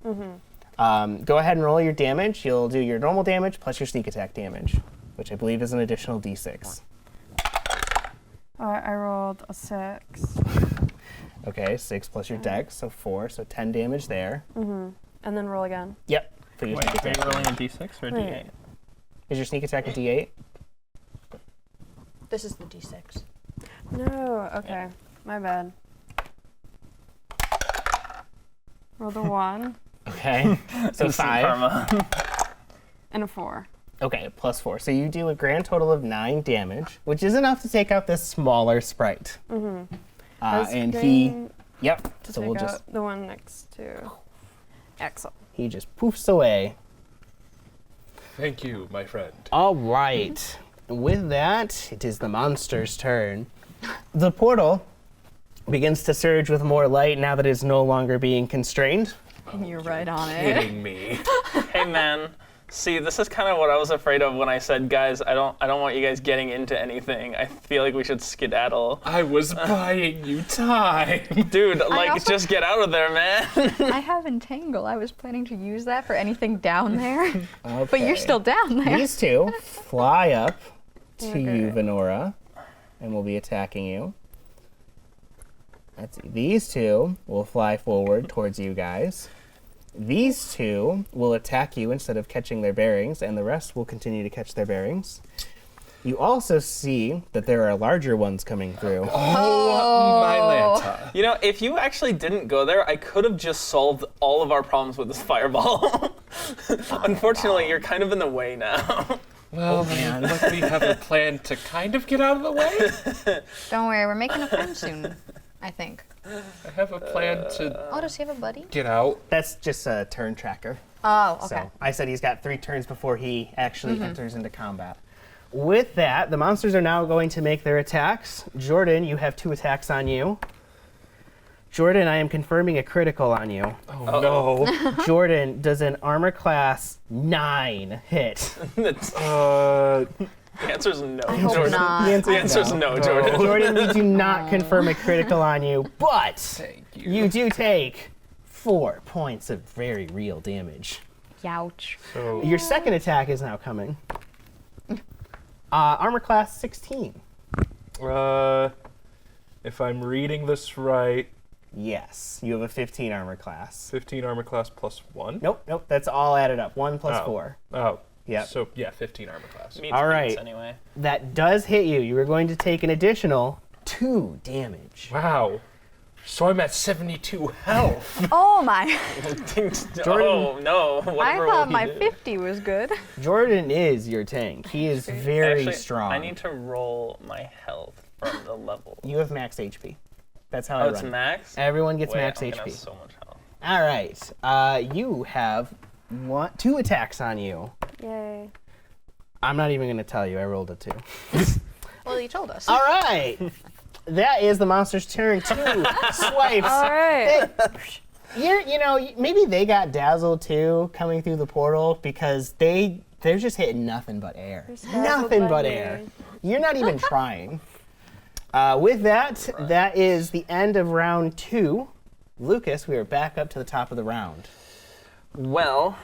Go ahead and roll your damage. You'll do your normal damage plus your sneak attack damage, which I believe is an additional d6. I rolled a 6. Okay, 6 plus your dex, so 4, so 10 damage there. Mm-hmm. And then roll again. Yep. For your Wait, sneak are attack. you rolling a d6 or a Wait. d8? Is your sneak attack a d8? This is the D6. No, okay. My bad. Roll the 1 Okay, so Instant 5. karma. and a 4. Okay, plus 4. So you do a grand total of 9 damage, which is enough to take out this smaller sprite. Mm-hmm. And he, yep. To So take we'll out just, the one next to Axel. he just poofs away. Thank you, my friend. All right. With that, it is the monster's turn. The portal begins to surge with more light now that it is no longer being constrained. You're right on it. Kidding me. Hey man, see, this is kind of what I was afraid of when I said, guys, I don't want you guys getting into anything. I feel like we should skedaddle. I was buying you time. Dude, also- just get out of there, man. I have Entangle. I was planning to use that for anything down there. But Okay. you're still down there. These two fly up to you, Okay. Venora, and will be attacking you. Let's see. These two will fly forward towards you guys. These two will attack you instead of catching their bearings, and the rest will continue to catch their bearings. You also see that there are larger ones coming through. Oh, my Lanta. You know, if you actually didn't go there, I could have just solved all of our problems with this fireball. Unfortunately, you're kind of in the way now. Well, then let me have a plan to kind of get out of the way. Don't worry, we're making a friend soon, I think. I have a plan to Oh, does he have a buddy? get out. That's just a turn tracker. Oh, okay. So I said he's got 3 turns before he actually enters into combat. With that, the monsters are now going to make their attacks. Jordan, you have 2 attacks on you. Jordan, I am confirming a critical on you. Oh, no. Jordan, does an armor class 9 hit? The answer's no, hope Jordan. not. The answer's no, Jordan. Jordan, we do not confirm a critical on you, but you do take 4 points of very real damage. Youch. So, Your second attack is now coming. Armor class 16. if I'm reading this right, Yes, you have a 15 armor class. 15 armor class plus 1? Nope, that's all added up. 1 plus 4. Oh. Yep. So, yeah, 15 armor class. Meets All right. beats anyway. That does hit you. You are going to take an additional 2 damage. Wow. So I'm at 72 health. Oh my. Oh, no. I Whatever thought he my did. 50 was good. Jordan is your tank. He is very Actually, strong. I need to roll my health from the level. You have max HP. That's how I Oh, run it's it. max? Everyone gets Wait, max I'm gonna HP. have so much health. All right. You have 2 attacks on you. Yay. I'm not even going to tell you. I rolled a 2. Well, you told us. All right. That is the monster's turn. 2 swipes. All right. Maybe they got dazzled too coming through the portal because they're just hitting nothing but air. Nothing but air. You're not even trying. With that, that is the end of round 2. Lucas, we are back up to the top of the round. Well,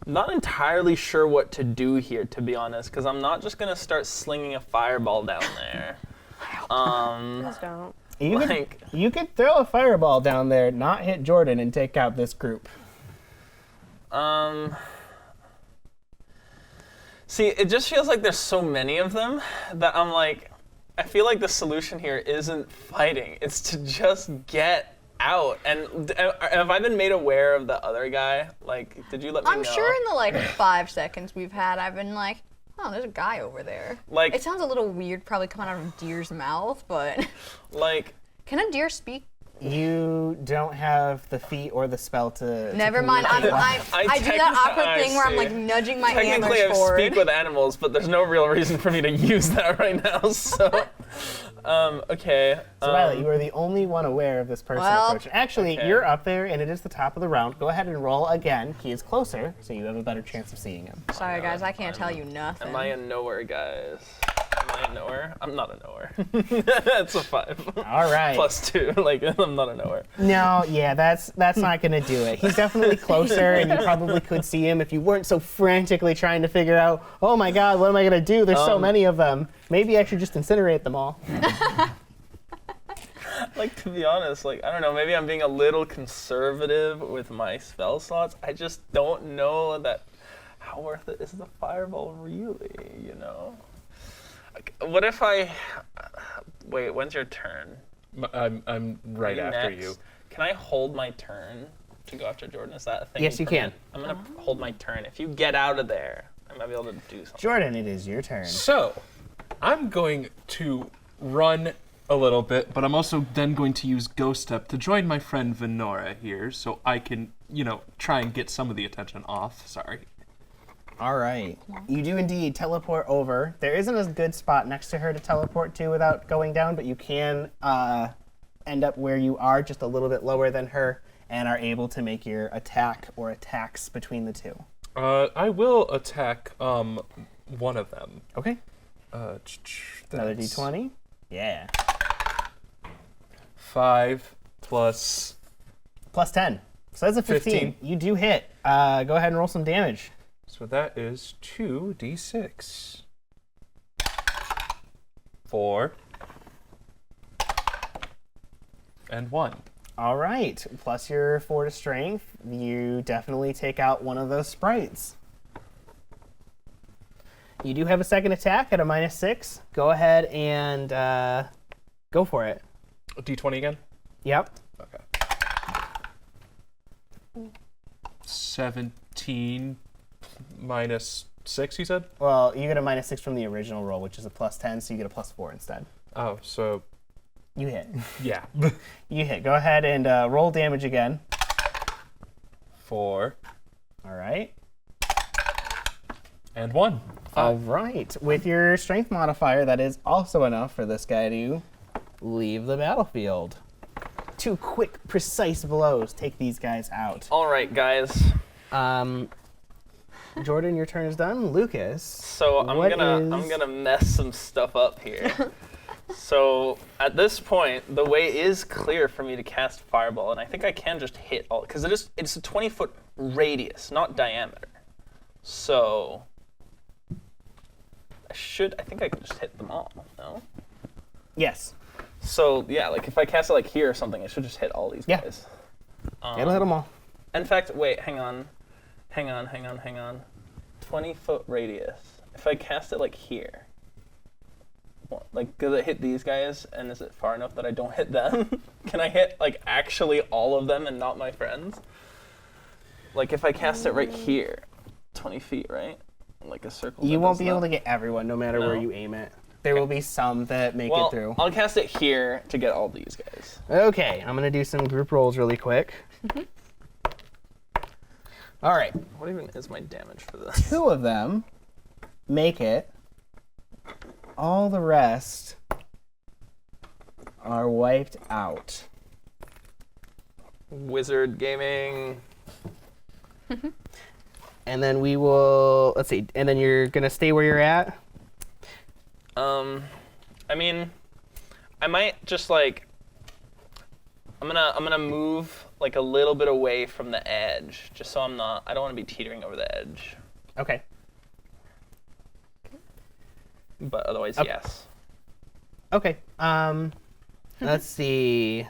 not entirely sure what to do here, to be honest, because I'm not just going to start slinging a fireball down there. Please don't. You could throw a fireball down there, not hit Jordan, and take out this group. See, it just feels like there's so many of them that I'm like, I feel like the solution here isn't fighting. It's to just get out. And have I been made aware of the other guy? Like, did you let me know? I'm sure in the 5 seconds we've had, I've been like, oh, there's a guy over there. Like, it sounds a little weird, probably coming out of a deer's mouth, but like, can a deer speak? You don't have the feat or the spell to. Never mind. I do that awkward thing where I'm like nudging my technically antlers I forward. speak with animals, but there's no real reason for me to use that right now. So, okay. So Violet, you are the only one aware of this person approaching. Actually, you're up there, and it is the top of the round. Go ahead and roll again. He is closer, so you have a better chance of seeing him. Sorry, guys, I can't tell you nothing. Am I a nowhere, guys? Am I a nowhere? I'm not a nowhere. That's a 5. All right. Plus 2. Like, I'm not a nowhere. No, yeah, that's not gonna do it. He's definitely closer, and you probably could see him if you weren't so frantically trying to figure out, oh my God, what am I gonna do? There's so many of them. Maybe I should just incinerate them all. Like, to be honest, like, I don't know, maybe I'm being a little conservative with my spell slots. I just don't know that how worth it is the fireball really, you know? Like, what if I... Wait, when's your turn? I'm right after next? you. Can I hold my turn to go after Jordan? Is that a thing? Yes, you can. I'm going to hold my turn. If you get out of there, I might be able to do something. Jordan, it is your turn. So, I'm going to run a little bit, but I'm also then going to use Ghost Step to join my friend Venora here, so I can, try and get some of the attention off. Sorry. All right. You do indeed teleport over. There isn't a good spot next to her to teleport to without going down, but you can end up where you are, just a little bit lower than her, and are able to make your attack or attacks between the two. I will attack one of them. Okay. Another That's d20? Yeah. 5 plus... Plus 10. So that's a 15. You do hit. Go ahead and roll some damage. So that is 2d6. 4. And 1. All right. Plus your 4 to strength, you definitely take out one of those sprites. You do have a second attack at a -6. Go ahead and go for it. D20 again? Yep. Okay. 17 minus 6, you said? Well, you get a -6 from the original roll, which is a +10, so you get a +4 instead. Oh, so... You hit. Yeah. You hit. Go ahead and roll damage again. 4. All right. And 1. All right. With your strength modifier, that is also enough for this guy to leave the battlefield. 2 quick, precise blows take these guys out. All right, guys. Jordan, your turn is done. Lucas. So I'm gonna mess some stuff up here. So at this point, the way is clear for me to cast Fireball, and I think I can just hit all, because it's a 20-foot radius, not diameter. So I think I can just hit them all, no? Yes. So yeah, like if I cast it like here or something, it should just hit all these guys. It'll hit them all. In fact, wait, hang on. 20-foot radius. If I cast it like here, like, does it hit these guys, and is it far enough that I don't hit them? Can I hit, like, actually all of them and not my friends? Like, if I cast it right here, 20 feet, right? Like a circle. You won't be able to get everyone, no matter where you aim it. There will be some that make it through. I'll cast it here to get all these guys. Okay, I'm going to do some group rolls really quick. All right. What even is my damage for this? 2 of them make it. All the rest are wiped out. Wizard Gaming. And then we will, let's see, and then you're going to stay where you're at? I mean, I might just like, I'm gonna move like a little bit away from the edge, just so I don't want to be teetering over the edge. Okay. But otherwise, yes. Okay. Let's see.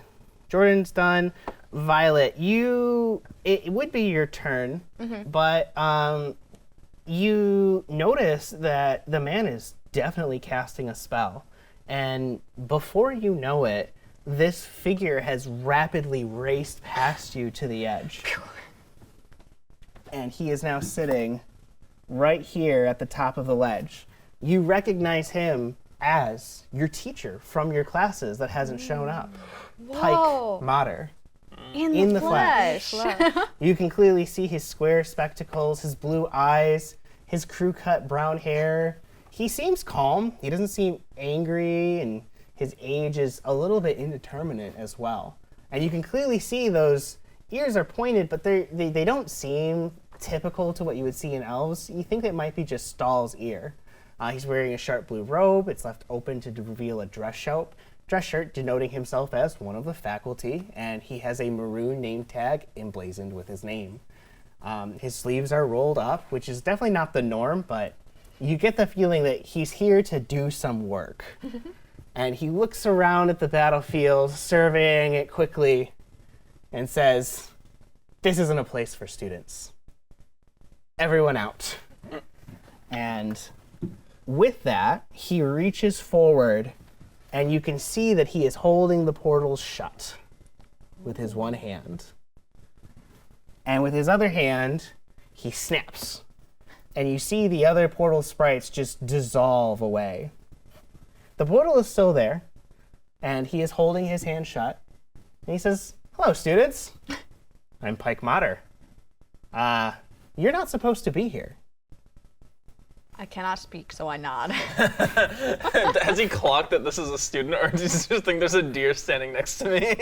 Jordan's done. Violet, it would be your turn, but you notice that the man is definitely casting a spell. And before you know it, this figure has rapidly raced past you to the edge. And he is now sitting right here at the top of the ledge. You recognize him as your teacher from your classes that hasn't shown up. Whoa. Pike Mater. In the flesh. You can clearly see his square spectacles, his blue eyes, his crew-cut brown hair. He seems calm. He doesn't seem angry, and his age is a little bit indeterminate as well. And you can clearly see those ears are pointed, but they don't seem typical to what you would see in elves. You think it might be just Stahl's ear. He's wearing a sharp blue robe. It's left open to reveal a dress shirt denoting himself as one of the faculty, and he has a maroon name tag emblazoned with his name. His sleeves are rolled up, which is definitely not the norm, but you get the feeling that he's here to do some work. And he looks around at the battlefield, surveying it quickly, and says, "This isn't a place for students. Everyone out." And with that, he reaches forward, and you can see that he is holding the portals shut with his one hand. And with his other hand, he snaps. And you see the other portal sprites just dissolve away. The portal is still there, and he is holding his hand shut. And he says, "Hello, students. I'm Pike Motter. You're not supposed to be here." I cannot speak, so I nod. Has he clocked that this is a student, or does he just think there's a deer standing next to me?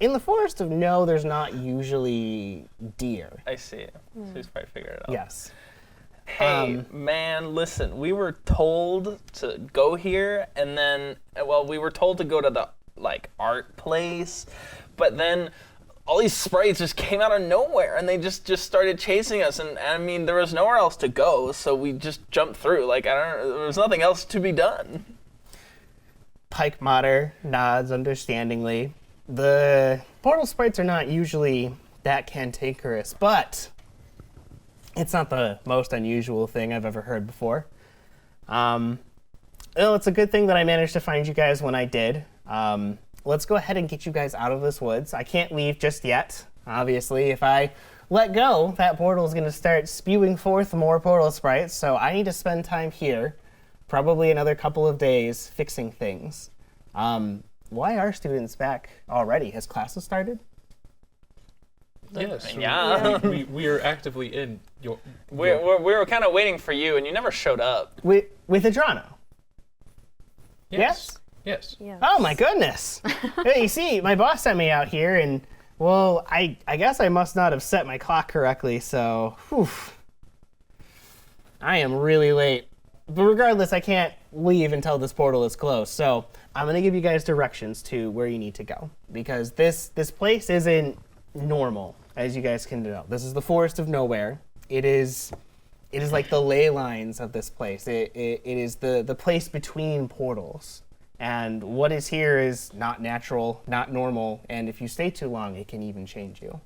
In the Forest of No, there's not usually deer. I see. So he's probably figured it out. Yes. Hey, man, listen, we were told to go here, and then, well, we were told to go to the, like, art place, but then all these sprites just came out of nowhere, and they just started chasing us, and I mean, there was nowhere else to go, so we just jumped through. Like, there was nothing else to be done. Pike Motter nods understandingly. The portal sprites are not usually that cantankerous, but it's not the most unusual thing I've ever heard before. Well, it's a good thing that I managed to find you guys when I did. Let's go ahead and get you guys out of this woods. I can't leave just yet. Obviously, if I let go, that portal is going to start spewing forth more portal sprites, so I need to spend time here, probably another couple of days, fixing things. Why are students back already? Has classes started? Yes. Yeah. We are actively in your... We were kind of waiting for you, and you never showed up. With Adriano? Yes? Yes. Oh my goodness. Hey, you see, my boss sent me out here, and, well, I guess I must not have set my clock correctly, so, whew. I am really late. But regardless, I can't leave until this portal is closed, so I'm going to give you guys directions to where you need to go, because this place isn't normal, as you guys can know. This is the Forest of Nowhere. It is like the ley lines of this place. It is the place between portals. And what is here is not natural, not normal, and if you stay too long, it can even change you.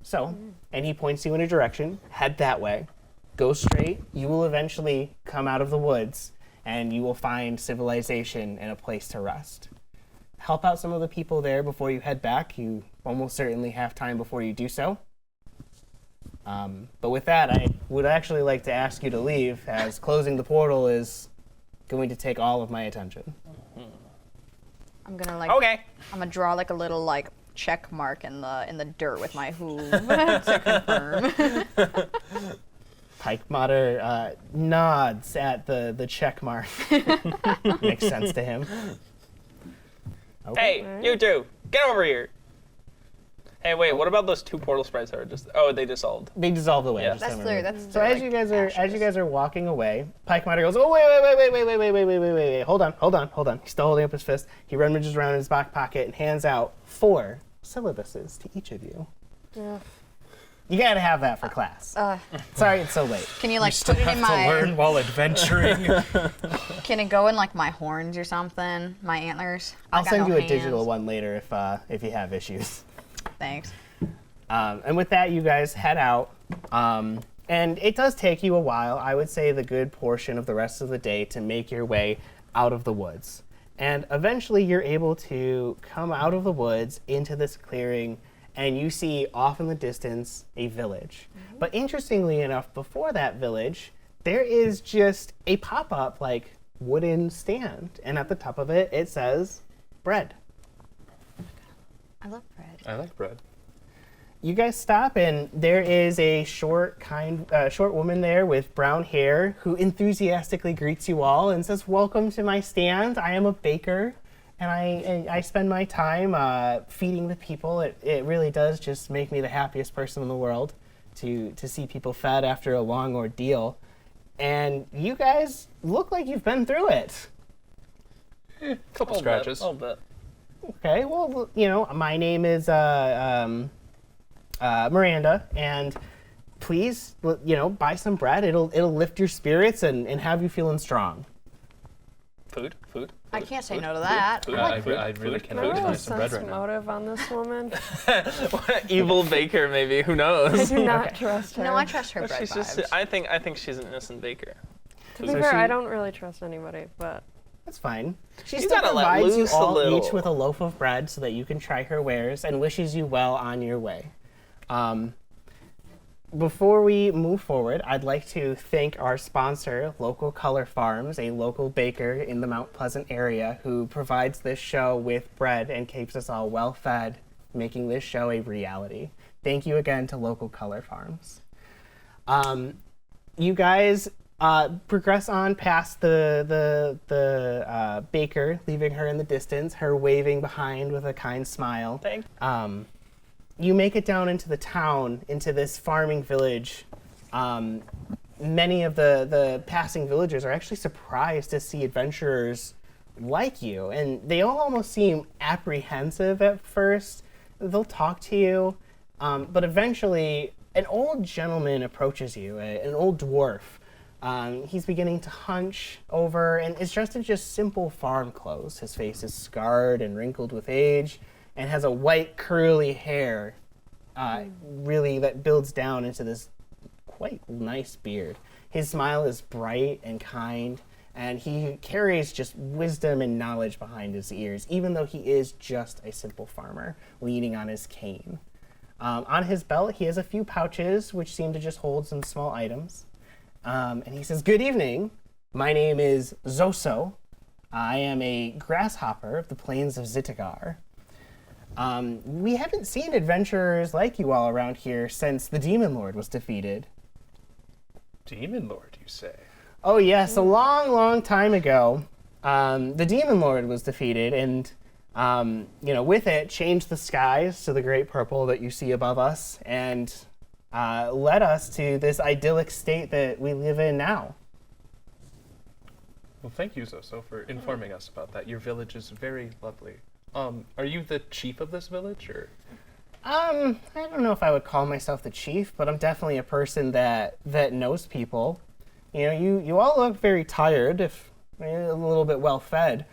So, and he points you in a direction, head that way, go straight, you will eventually come out of the woods, and you will find civilization and a place to rest. Help out some of the people there before you head back. You almost certainly have time before you do so. But with that, I would actually like to ask you to leave, as closing the portal is going to take all of my attention. I'm gonna like. Okay. I'm gonna draw like a little like check mark in the dirt with my hoof to confirm. Pike Motter nods at the check mark. Makes sense to him. Okay. Hey, you two, get over here. Hey, wait, what about those two portal sprites that are just? Oh, they dissolved. They dissolved away. Yeah. That's clear. That's so as you guys are walking away, Pike Motter goes, "Oh wait! Hold on! He's still holding up his fist. He rummages around in his back pocket and hands out 4 syllabuses to each of you. Yeah. You gotta have that for class. Sorry, it's so late. Can you like still put it in have to my? learn while adventuring. Can it go in like my horns or something? My antlers? I'll got send no you a hands. digital one later if you have issues. Thanks. And with that, you guys head out. And it does take you a while, I would say the good portion of the rest of the day, to make your way out of the woods. And eventually you're able to come out of the woods into this clearing, and you see off in the distance a village. Mm-hmm. But interestingly enough, before that village, there is just a pop-up like wooden stand. And at the top of it, it says bread. I love bread. I like bread. You guys stop, and there is a short woman there with brown hair who enthusiastically greets you all and says, "Welcome to my stand. I am a baker, and I spend my time feeding the people. It really does just make me the happiest person in the world to see people fed after a long ordeal. And you guys look like you've been through it." Couple scratches. A little bit. Okay, well, my name is Miranda, and please, buy some bread. It'll lift your spirits and have you feeling strong. Food. I can't say no to that. I really cannot deny some bread right now. Motive on this woman. Evil baker, maybe. Who knows? I do not trust her. No, I trust her But bread she's just. vibes. I think she's an innocent baker. To be fair, I don't really trust anybody, but That's fine. She You still gotta let provides you loose a all little. each with a loaf of bread so that you can try her wares and wishes you well on your way. Before we move forward, I'd like to thank our sponsor, Local Color Farms, a local baker in the Mount Pleasant area who provides this show with bread and keeps us all well fed, making this show a reality. Thank you again to Local Color Farms. You guys progress on past the baker, leaving her in the distance, her waving behind with a kind smile. You make it down into the town, into this farming village. Many of the passing villagers are actually surprised to see adventurers like you, and they all almost seem apprehensive at first. They'll talk to you, but eventually an old gentleman approaches you, an old dwarf. He's beginning to hunch over and is dressed in just simple farm clothes. His face is scarred and wrinkled with age and has a white curly hair really that builds down into this quite nice beard. His smile is bright and kind, and he carries just wisdom and knowledge behind his ears, even though he is just a simple farmer leaning on his cane. On his belt, he has a few pouches which seem to just hold some small items. And he says, "Good evening. My name is Zoso. I am a grasshopper of the plains of Zitagar. We haven't seen adventurers like you all around here since the Demon Lord was defeated." Demon Lord, you say? Oh yes, a long, long time ago, the Demon Lord was defeated, and with it changed the skies to the great purple that you see above us, and led us to this idyllic state that we live in now. Well, thank you, Zoso, for informing us about that. Your village is very lovely. Are you the chief of this village, or? I don't know if I would call myself the chief, but I'm definitely a person that knows people. You all look very tired, if a little bit well fed.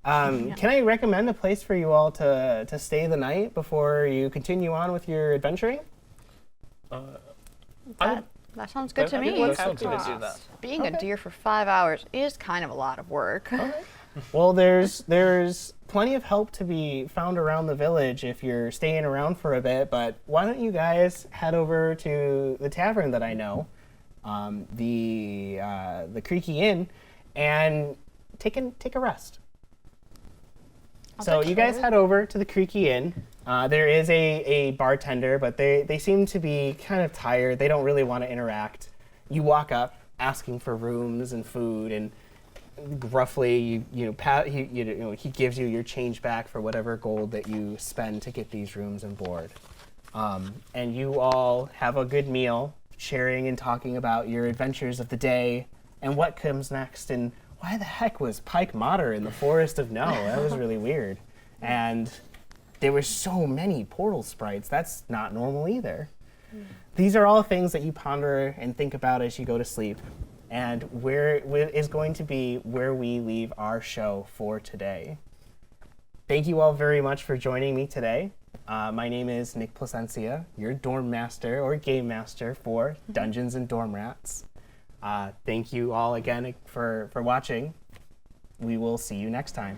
Can I recommend a place for you all to stay the night before you continue on with your adventuring? That sounds good to me. That sounds good to do that. Being a deer for 5 hours is kind of a lot of work. Well, there's plenty of help to be found around the village if you're staying around for a bit, but why don't you guys head over to the tavern that I know, the Creaky Inn, and take a rest. So you guys head over to the Creaky Inn. There is a bartender, but they seem to be kind of tired. They don't really want to interact. You walk up asking for rooms and food, and gruffly he gives you your change back for whatever gold that you spend to get these rooms and board. And you all have a good meal, sharing and talking about your adventures of the day and what comes next, and why the heck was Pike Mater in the Forest of No? That was really weird. And there were so many portal sprites. That's not normal either. These are all things that you ponder and think about as you go to sleep, and where is going to be where we leave our show for today. Thank you all very much for joining me today. My name is Nick Placencia, your dorm master or game master for Dungeons and Dormrats. Thank you all again for watching. We will see you next time.